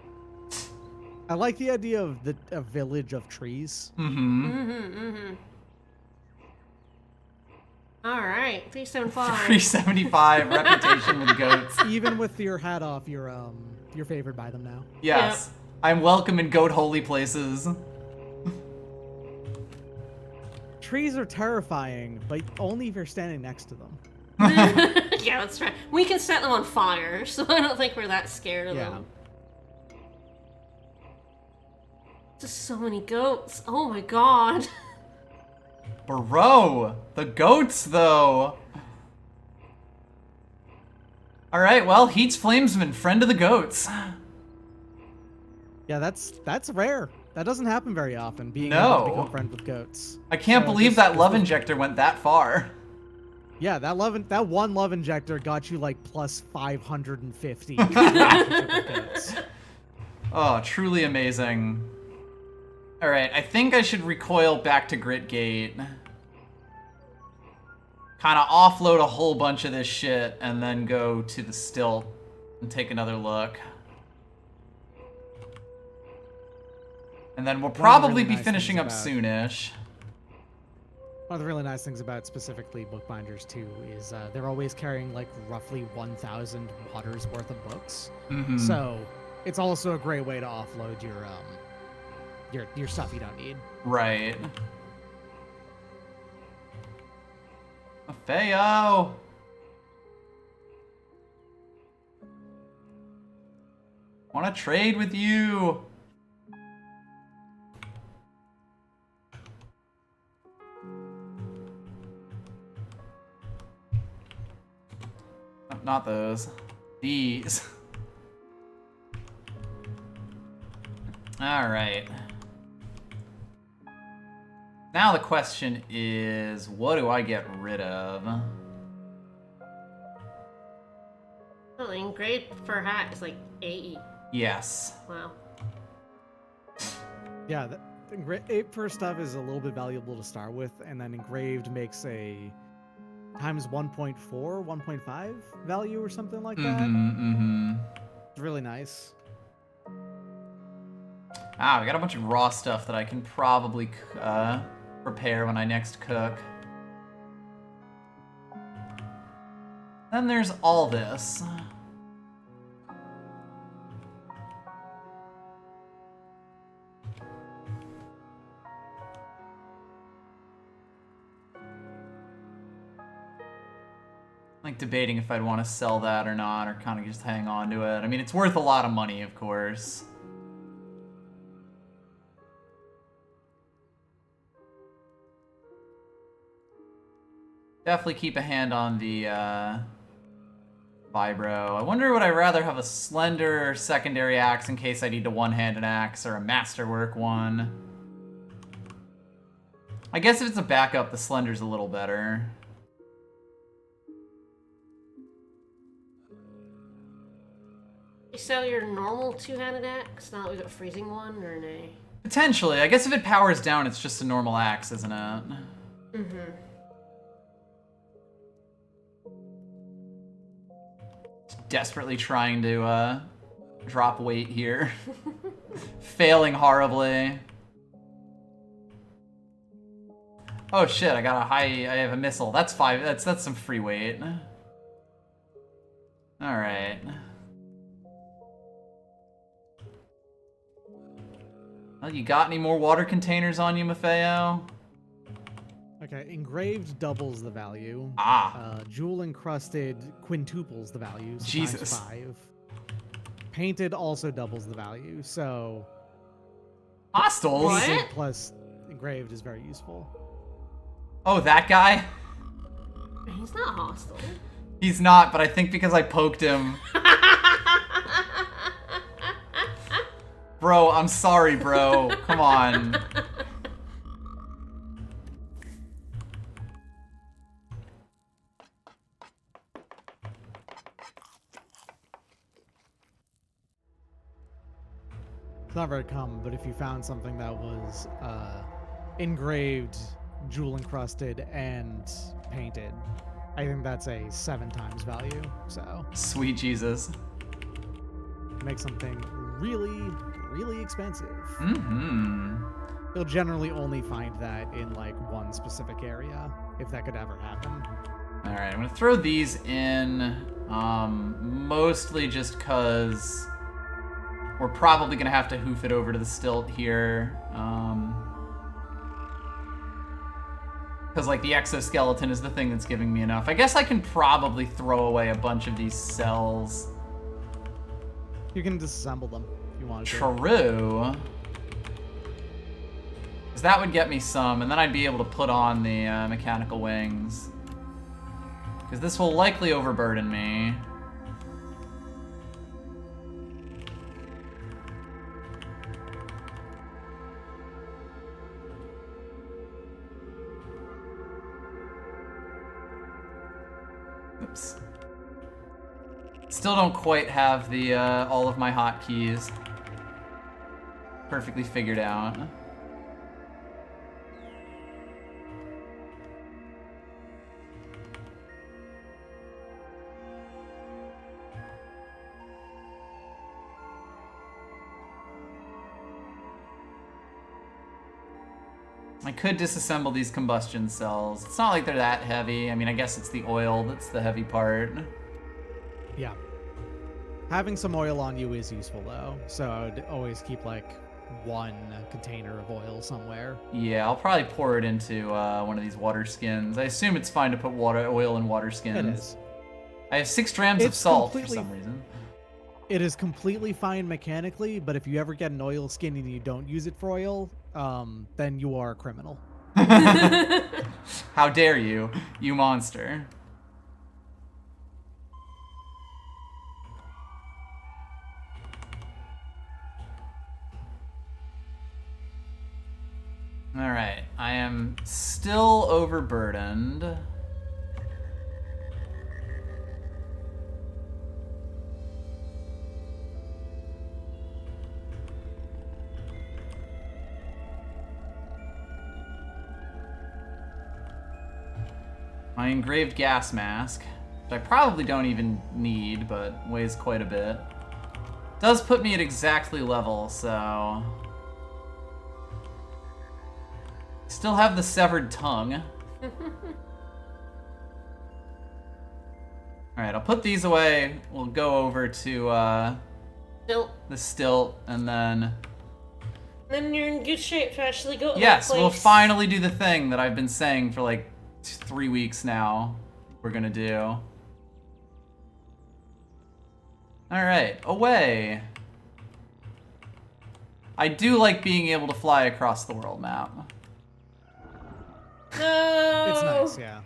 I like the idea of a village of trees. Mm-hmm. All right, 375. 375 reputation with goats. Even with your hat off, you're favored by them now. Yes. I'm welcome in goat holy places. Trees are terrifying, but only if you're standing next to them. Yeah, that's right. We can set them on fire, so I don't think we're that scared of them. Just so many goats. Oh my god. Bro, the goats though. All right, well, Heat's Flamesman, friend of the goats. Yeah, that's rare. That doesn't happen very often, being No. able to become friends with goats. I can't believe that love injector went that far. Yeah, that one love injector got you like plus 550. Goats. Oh, truly amazing. All right, I think I should recoil back to Gritgate. Kind of offload a whole bunch of this shit and then go to the stilt and take another look. And then we'll probably be finishing up soonish. One of the really nice things about specifically bookbinders too is they're always carrying like roughly 1,000 waters worth of books. Mm-hmm. So it's also a great way to offload your stuff you don't need. Right. Feo! Wanna trade with you? Not those. These. Alright. Now the question is, what do I get rid of? Oh, engraved for hat is like 80. Yes. Wow. Yeah, the for stuff is a little bit valuable to start with, and then engraved makes a times 1.4, 1.5 value or something like that. Mm-hmm. It's really nice. Ah, we got a bunch of raw stuff that I can probably prepare when I next cook. Then there's all this. Like debating if I'd want to sell that or not, or kind of just hang on to it. I mean, it's worth a lot of money, of course. Definitely keep a hand on the Vibro. I wonder would I rather have a slender secondary axe in case I need to one-hand an axe, or a masterwork one. I guess if it's a backup, the slender's a little better. You sell your normal two-handed axe now that we got a freezing one, or nay? Potentially. I guess if it powers down, it's just a normal axe, isn't it? Mm-hmm. Desperately trying to drop weight here. Failing horribly. Oh shit, I got I have a missile. That's 5, that's some free weight. Alright. Well, you got any more water containers on you, Maffeo? Okay, engraved doubles the value. Jewel encrusted quintuples the value. So Jesus. times 5. Painted also doubles the value. So Hostiles? What? painted plus engraved is very useful. Oh, that guy? He's not hostile. He's not, but I think because I poked him. Bro, I'm sorry, bro. Come on. It's not very common, but if you found something that was engraved, jewel encrusted, and painted, I think that's a 7 times value. So Sweet Jesus. make something really, really expensive. Mm-hmm. You'll generally only find that in like one specific area, if that could ever happen. Alright, I'm gonna throw these in, mostly just cause we're probably gonna have to hoof it over to the stilt here. Because like the exoskeleton is the thing that's giving me enough. I guess I can probably throw away a bunch of these cells. You can disassemble them if you want to. True. Because that would get me some, and then I'd be able to put on the mechanical wings. Because this will likely overburden me. Oops. Still don't quite have the all of my hotkeys perfectly figured out. I could disassemble these combustion cells. It's not like they're that heavy. I mean, I guess it's the oil that's the heavy part. Yeah. Having some oil on you is useful though, so I would always keep like one container of oil somewhere. Yeah, I'll probably pour it into one of these water skins. I assume it's fine to put oil in water skins. It is. I have 6 grams of It's salt for completely- some reason. It is completely fine mechanically, but if you ever get an oil skin and you don't use it for oil, then you are a criminal. How dare you, you monster. Alright, I am still overburdened. My engraved gas mask, which I probably don't even need, but weighs quite a bit. Does put me at exactly level, so... Still have the severed tongue. Alright, I'll put these away. We'll go over to Stilt. the stilt, and then... Then you're in good shape to actually go to Yes, that place. we'll finally do the thing that I've been saying for like 3 weeks now. We're gonna do. Alright, away. I do like being able to fly across the world map. No! It's nice, yeah.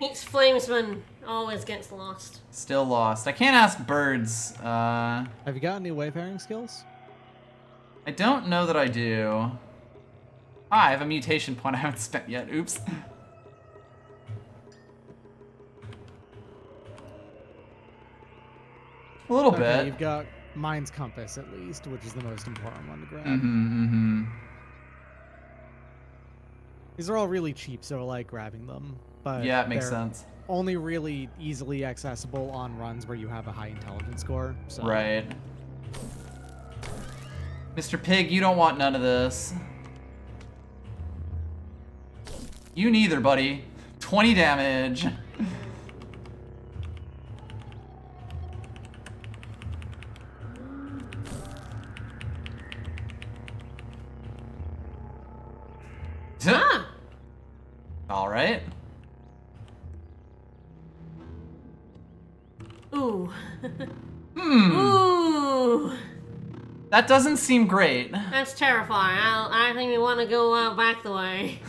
Eats Flamesman. Always gets lost. Still lost. I can't ask birds. Have you got any wayfaring skills? I don't know that I do. Ah, I have a mutation point I haven't spent yet. Oops. A little Okay, bit. you've got Mind's Compass at least, which is the most important one to grab. Mm-hmm. These are all really cheap, so I like grabbing them. But Yeah, it makes they're sense. only really easily accessible on runs where you have a high intelligence score. So. Right. Mr. Pig, you don't want none of this. You neither, buddy. 20 damage. Ah! All right. Ooh. Hmm. Ooh. That doesn't seem great. That's terrifying. I think we want to go back the way.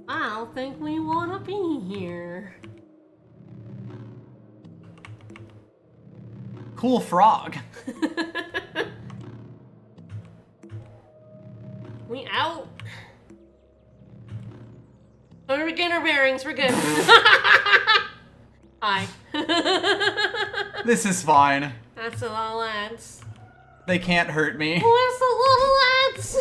I don't think we want to be here. Cool frog. We out. We're getting our bearings. We're good. Hi. This is fine. That's a lot of lads. They can't hurt me. What's the little lads?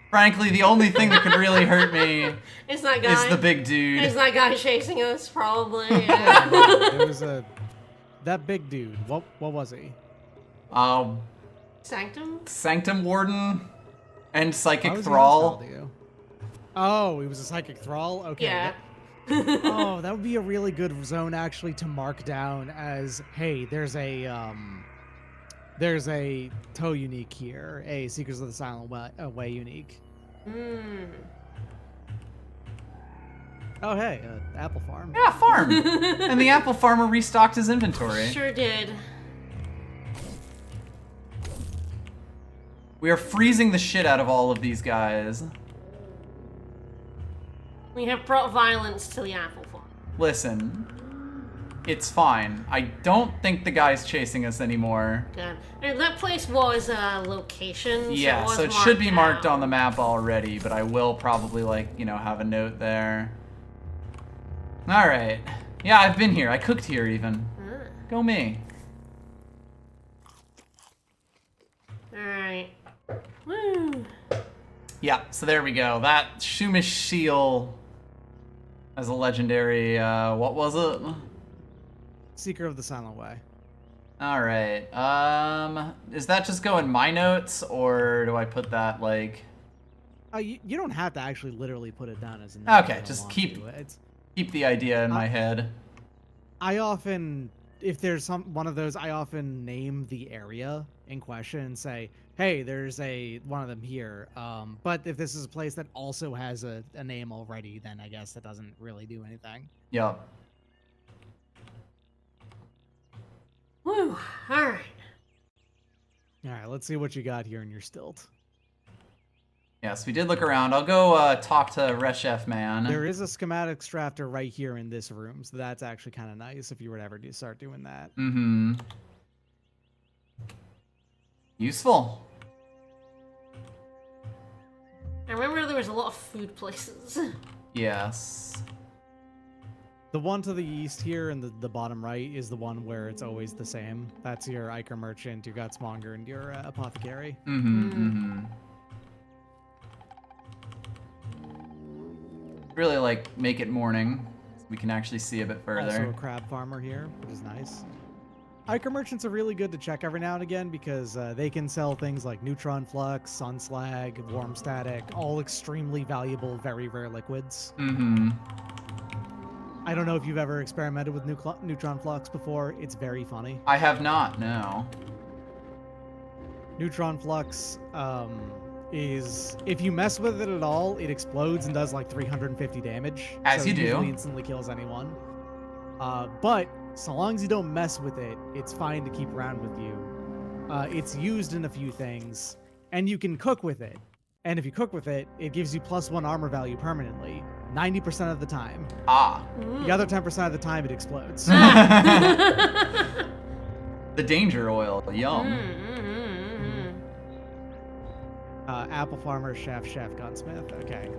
Frankly, the only thing that could really hurt me It's that guy. is the big dude. It's that guy chasing us, probably. Yeah. There was that big dude. What was he? Sanctum? Sanctum Warden and Why Psychic was he Thrall. hostile to you? Oh, he was a psychic thrall. Okay. Yeah. Oh, that would be a really good zone actually to mark down as, hey, there's a toe unique here, a Seekers of the Silent Way unique. Hmm. Oh, hey, apple farm. Yeah, farm. And the apple farmer restocked his inventory. Sure did. We are freezing the shit out of all of these guys. We have brought violence to the apple farm. Listen, it's fine. I don't think the guy's chasing us anymore. Good. And that place was a location. Yeah, so so it should be marked down. on the map already, but I will probably, like, you know, have a note there. Alright. Yeah, I've been here. I cooked here, even. Ah. Go me. Alright. Woo. Yeah, so there we go. That Shumish seal as a legendary, what was it? Seeker of the Silent Way. Alright, is that just go in my notes, or do I put that, like... You don't have to actually literally put it down as a note. Okay, if you don't just want keep to. keep the idea in my head. I often, if there's one of those, I often name the area in question and say, hey, there's one of them here. But if this is a place that also has a name already, then I guess that doesn't really do anything. Yep. Woo. Alright. All right, let's see what you got here in your stilt. Yes, we did look around. I'll go talk to Reshef Man. There is a schematics drafter right here in this room, so that's actually kind of nice if you were to ever start doing that. Mm-hmm. Useful. I remember there was a lot of food places. Yes. The one to the east here in the bottom right is the one where it's always the same. That's your Iker Merchant, your Gutsmonger, and your Apothecary. Mm-hmm, mm-hmm. Really, like, make it morning so we can actually see a bit further. Also a crab farmer here, which is nice. Iker Merchants are really good to check every now and again because they can sell things like Neutron Flux, Sun Slag, Warm Static, all extremely valuable, very rare liquids. Mm-hmm. I don't know if you've ever experimented with Neutron Flux before. It's very funny. I have not, no. Neutron Flux is, if you mess with it at all, it explodes and does like 350 damage. As so you it do. usually instantly kills anyone. But so long as you don't mess with it, it's fine to keep around with you. It's used in a few things, and you can cook with it. And if you cook with it, it gives you +1 armor value permanently, 90% of the time. Ah. The other 10% of the time, it explodes. The danger oil. Yum. Apple Farmer, Chef, Gunsmith. Okay,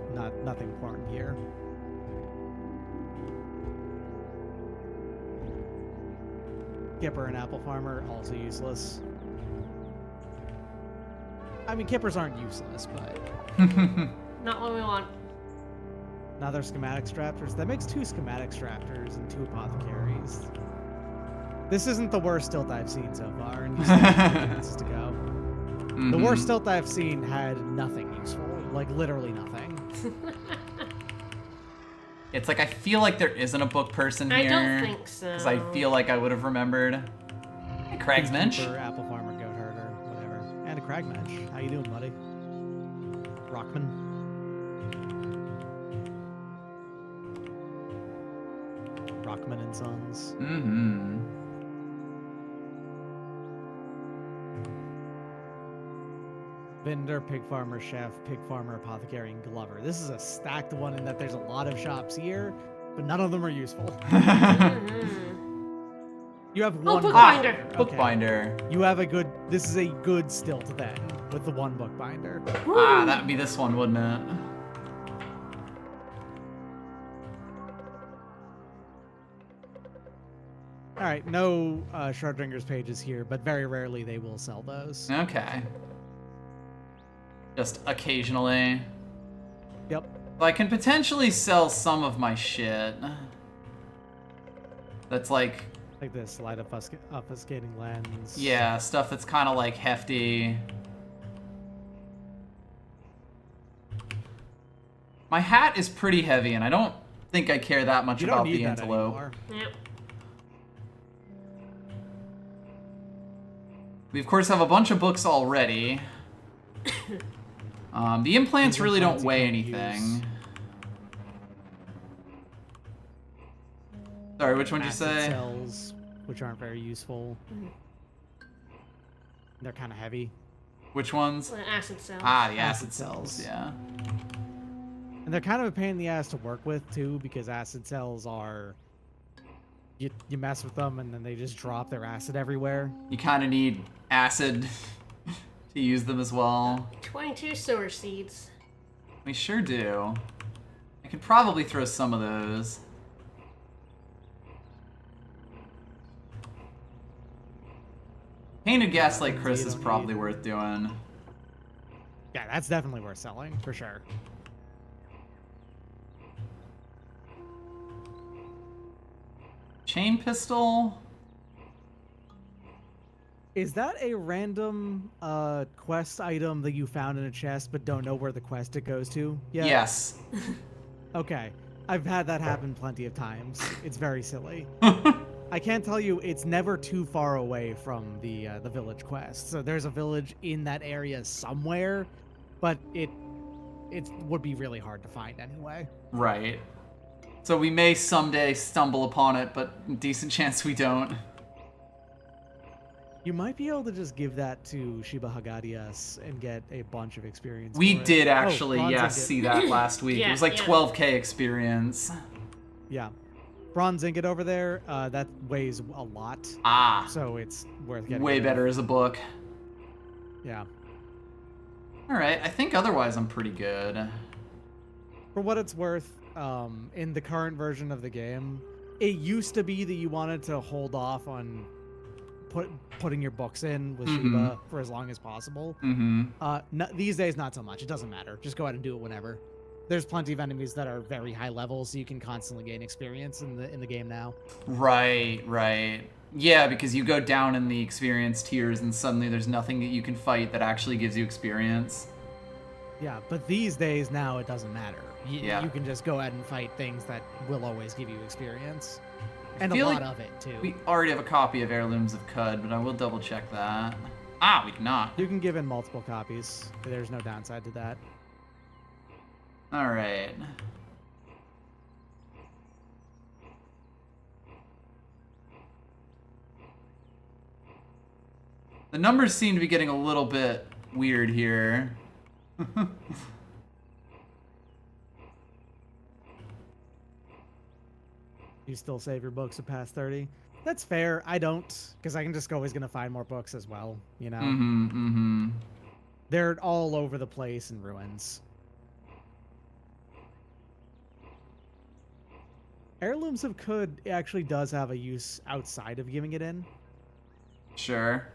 nothing important here. Kipper and Apple Farmer, also useless. I mean, Kippers aren't useless, but... Not what we want. Another schematic strappers. That makes 2 schematic strappers and 2 apothecaries. This isn't the worst stilt I've seen so far, and you still have 2 chances to go. The worst stilt I've seen had nothing useful. Like, literally nothing. It's like I feel like there isn't a book person here. I don't think so. Because I feel like I would have remembered. Hey, Cragsmensch. Beekeeper, Apple Farmer, Goat Herder, whatever. And a Cragmensch. How you doing, buddy? Rockman. Rockman and Sons. Mm-hmm. Vendor, Pig Farmer, Chef, Pig Farmer, Apothecary, and Glover. This is a stacked one in that there's a lot of shops here, but none of them are useful. You have one bookbinder. Bookbinder. You have a good... This is a good stilt then, with the 1 bookbinder. Ah, that would be this one, wouldn't it? All right, no Shardringer's pages here, but very rarely they will sell those. Okay. Just occasionally. Yep. Well, I can potentially sell some of my shit. That's like... Like this, light obfuscating lens. Yeah, stuff that's kind of like hefty. My hat is pretty heavy, and I don't think I care that much You don't about need the that antelope. anymore. Yep. We We of course have a bunch of books already. The implants These really don't implants you weigh can't anything. use. Sorry, which one did you Acid say? cells, which aren't very useful. They're kind of heavy. Which ones? An acid cell. Ah, the Acid acid cells, cells. yeah. And they're kind of a pain in the ass to work with, too, because acid cells are... You mess with them, and then they just drop their acid everywhere. You kind of need acid to use them as well. 22 sower seeds. We sure do. I could probably throw some of those. Painted Gaslight Chris You is don't probably need- worth doing. Yeah, that's definitely worth selling, for sure. Chain pistol? Is that a random quest item that you found in a chest but don't know where the quest it goes to yet? Yes. Okay. I've had that happen plenty of times. It's very silly. I can't tell you, it's never too far away from the village quest. So there's a village in that area somewhere, but it would be really hard to find anyway. Right. So we may someday stumble upon it, but decent chance we don't. You might be able to just give that to Shiba Hagadias and get a bunch of experience. We for it. did actually, Bronze yes, Ingot. see that last week. It Yeah, was like yeah. 12k experience. Yeah. Bronze Ingot over there, that weighs a lot, Ah, so it's worth getting. way rid of. better as a book. Yeah. Alright, I think otherwise I'm pretty good. For what it's worth, in the current version of the game, it used to be that you wanted to hold off on putting your books in with Shiba for as long as possible. Mm-hmm. These days, not so much. It doesn't matter. Just go ahead and do it whenever. There's plenty of enemies that are very high level, so you can constantly gain experience in the game now. Right, right. Yeah, because you go down in the experience tiers and suddenly there's nothing that you can fight that actually gives you experience. Yeah, but these days now it doesn't matter. Yeah. You can just go ahead and fight things that will always give you experience. And a feel lot like of it, too. We already have a copy of Heirlooms of Cud, but I will double check that. Ah, we do not. You can give in multiple copies. There's no downside to that. Alright. The numbers seem to be getting a little bit weird here. You still save your books to past 30? That's fair. I don't, because I can just always gonna find more books as well, you know? Mm-hmm, mm-hmm. They're all over the place in ruins. Heirlooms of Cud actually does have a use outside of giving it in. Sure.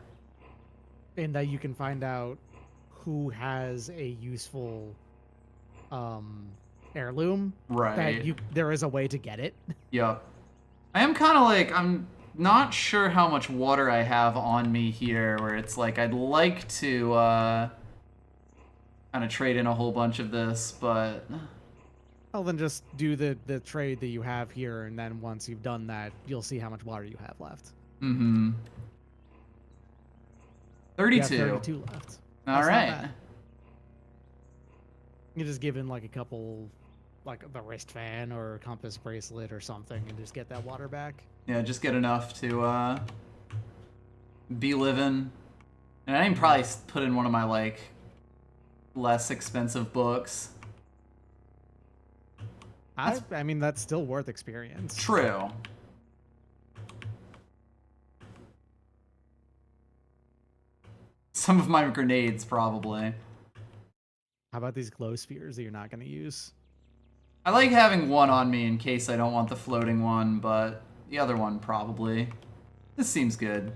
in that you can find out who has a useful heirloom. Right. That there is a way to get it. Yep. I am kind of like, I'm not sure how much water I have on me here, where it's like, I'd like to kind of trade in a whole bunch of this, but... Well, then just do the trade that you have here, and then once you've done that, you'll see how much water you have left. Mm-hmm. 32. You have 32 left. All That's not right. bad. You just give in like a couple, like the wrist fan or a compass bracelet or something, and just get that water back. Yeah, just get enough to be living. And I can probably put in one of my, like, less expensive books. I mean, that's still worth experience. True. Some of my grenades, probably. How about these glow spheres that you're not going to use? I like having one on me in case I don't want the floating one, but the other one, probably. This seems good.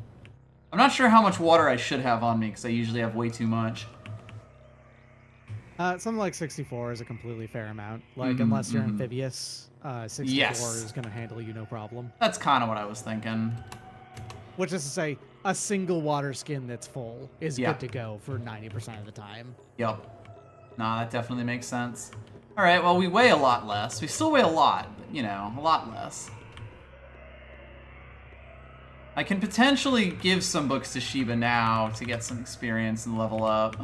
I'm not sure how much water I should have on me, because I usually have way too much. Something like 64 is a completely fair amount. Like, unless you're amphibious, 64 is going to handle you no problem. That's kind of what I was thinking. Which is to say, a single water skin that's full is Yeah. good to go for 90% of the time. Yep. Nah, that definitely makes sense. Alright, well, we weigh a lot less. We still weigh a lot, but, you know, a lot less. I can potentially give some books to Sheba now to get some experience and level up.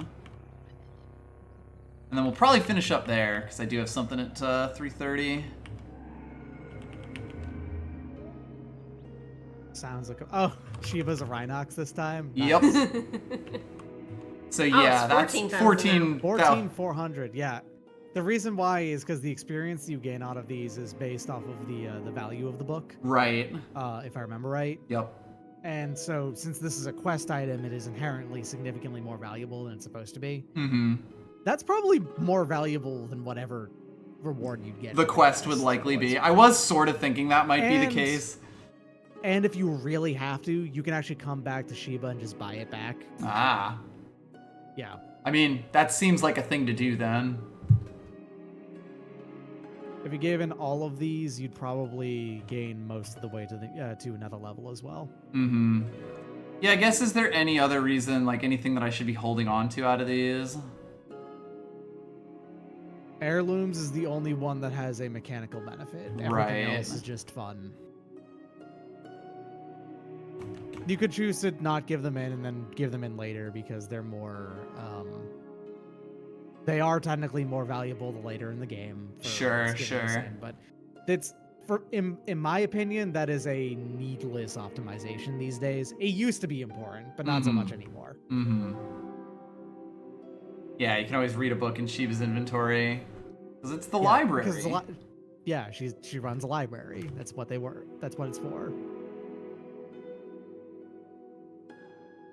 And then we'll probably finish up there, because I do have something at 3:30. Sounds like oh, Shiva's a Rhinox this time. Yep. So yeah, that's 14,000 14,400. Yeah. The reason why is because the experience you gain out of these is based off of the value of the book. Right. If I remember right. Yep. And so since this is a quest item, it is inherently significantly more valuable than it's supposed to be. Mm-hmm. That's probably more valuable than whatever reward you'd get. The quest would likely be. I was sort of thinking that might be the case. And if you really have to, you can actually come back to Sheba and just buy it back. Ah. Yeah. I mean, that seems like a thing to do then. If you gave in all of these, you'd probably gain most of the way to the to another level as well. Mm-hmm. Yeah, I guess, is there any other reason, like anything that I should be holding on to out of these? Heirlooms is the only one that has a mechanical benefit. Everything Right. else is just fun. You could choose to not give them in and then give them in later because they're more, they are technically more valuable the later in the game. Sure, sure. But it's, in my opinion, that is a needless optimization these days. It used to be important, but not so much anymore. Mm-hmm. Yeah, you can always read a book in Sheba's inventory. Because it's the library. Yeah, she runs a library. That's what they were. That's what it's for.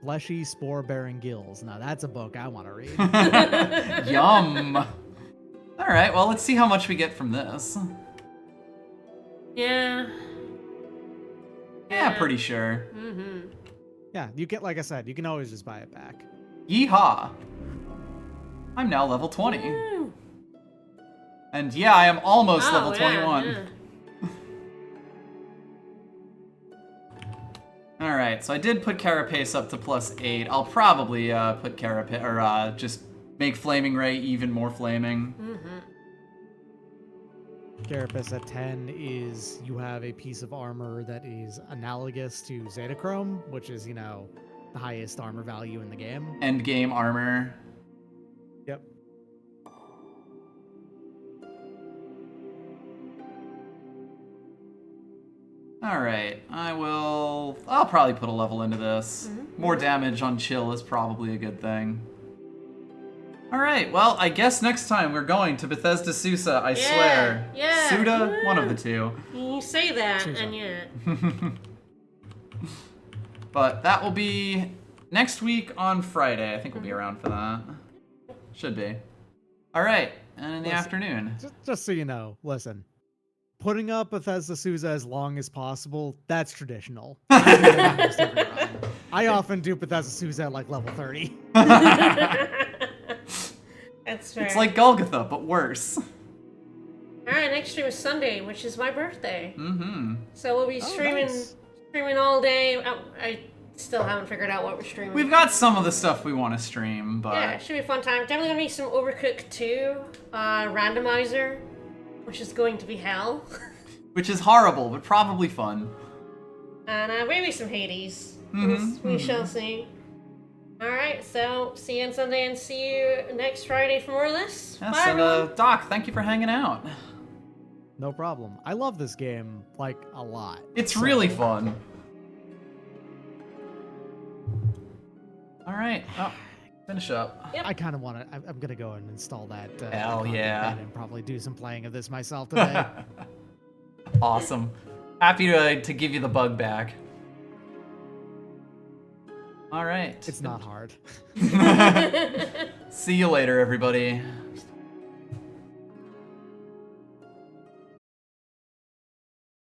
Fleshy spore-bearing gills. Now that's a book I want to read. Yum. All right, well, let's see how much we get from this. Yeah. Yeah, pretty sure. Mm-hmm. Yeah, you get, like I said, you can always just buy it back. Yeehaw. I'm now level 20. Woo. And yeah, I am almost level yeah, 21. yeah. Alright, so I did put Carapace up to +8. I'll probably put Carapace, or just make Flaming Ray even more flaming. Carapace at 10 is you have a piece of armor that is analogous to Zetachrome, which is, the highest armor value in the game. End game armor. Yep. Alright, I'll probably put a level into this. More damage on chill is probably a good thing. Alright, well, I guess next time we're going to Bethesda Susa, I swear. Yeah. Suda, one of the two. You say that, Susa. and yet. But that will be next week on Friday. I think we'll be around for that. Should be. Alright, and in the afternoon. Just so you know, listen. putting up Bethesda Souza as long as possible, that's traditional. I do that almost every run. I often do Bethesda Souza at like level 30. That's fair. It's like Golgotha, but worse. Alright, next stream is Sunday, which is my birthday. Mm-hmm. So we'll be streaming streaming all day. I still haven't figured out what we're streaming. We've got some of the stuff we want to stream, but... Yeah, it should be a fun time. Definitely gonna be some Overcooked 2 randomizer, which is going to be hell. Which is horrible, but probably fun. And maybe some Hades. Mm-hmm, We shall see. Alright, so see you on Sunday and see you next Friday for more of this. Yes, Bye, and everyone. Doc, thank you for hanging out. No problem. I love this game, like, a lot. It's really fun. Alright, oh, finish up. Yep. I kind of want to. I'm gonna go and install that. Hell icon yeah. again and probably do some playing of this myself today. Awesome. Happy to give you the bug back. Alright. It's not hard. See you later, everybody.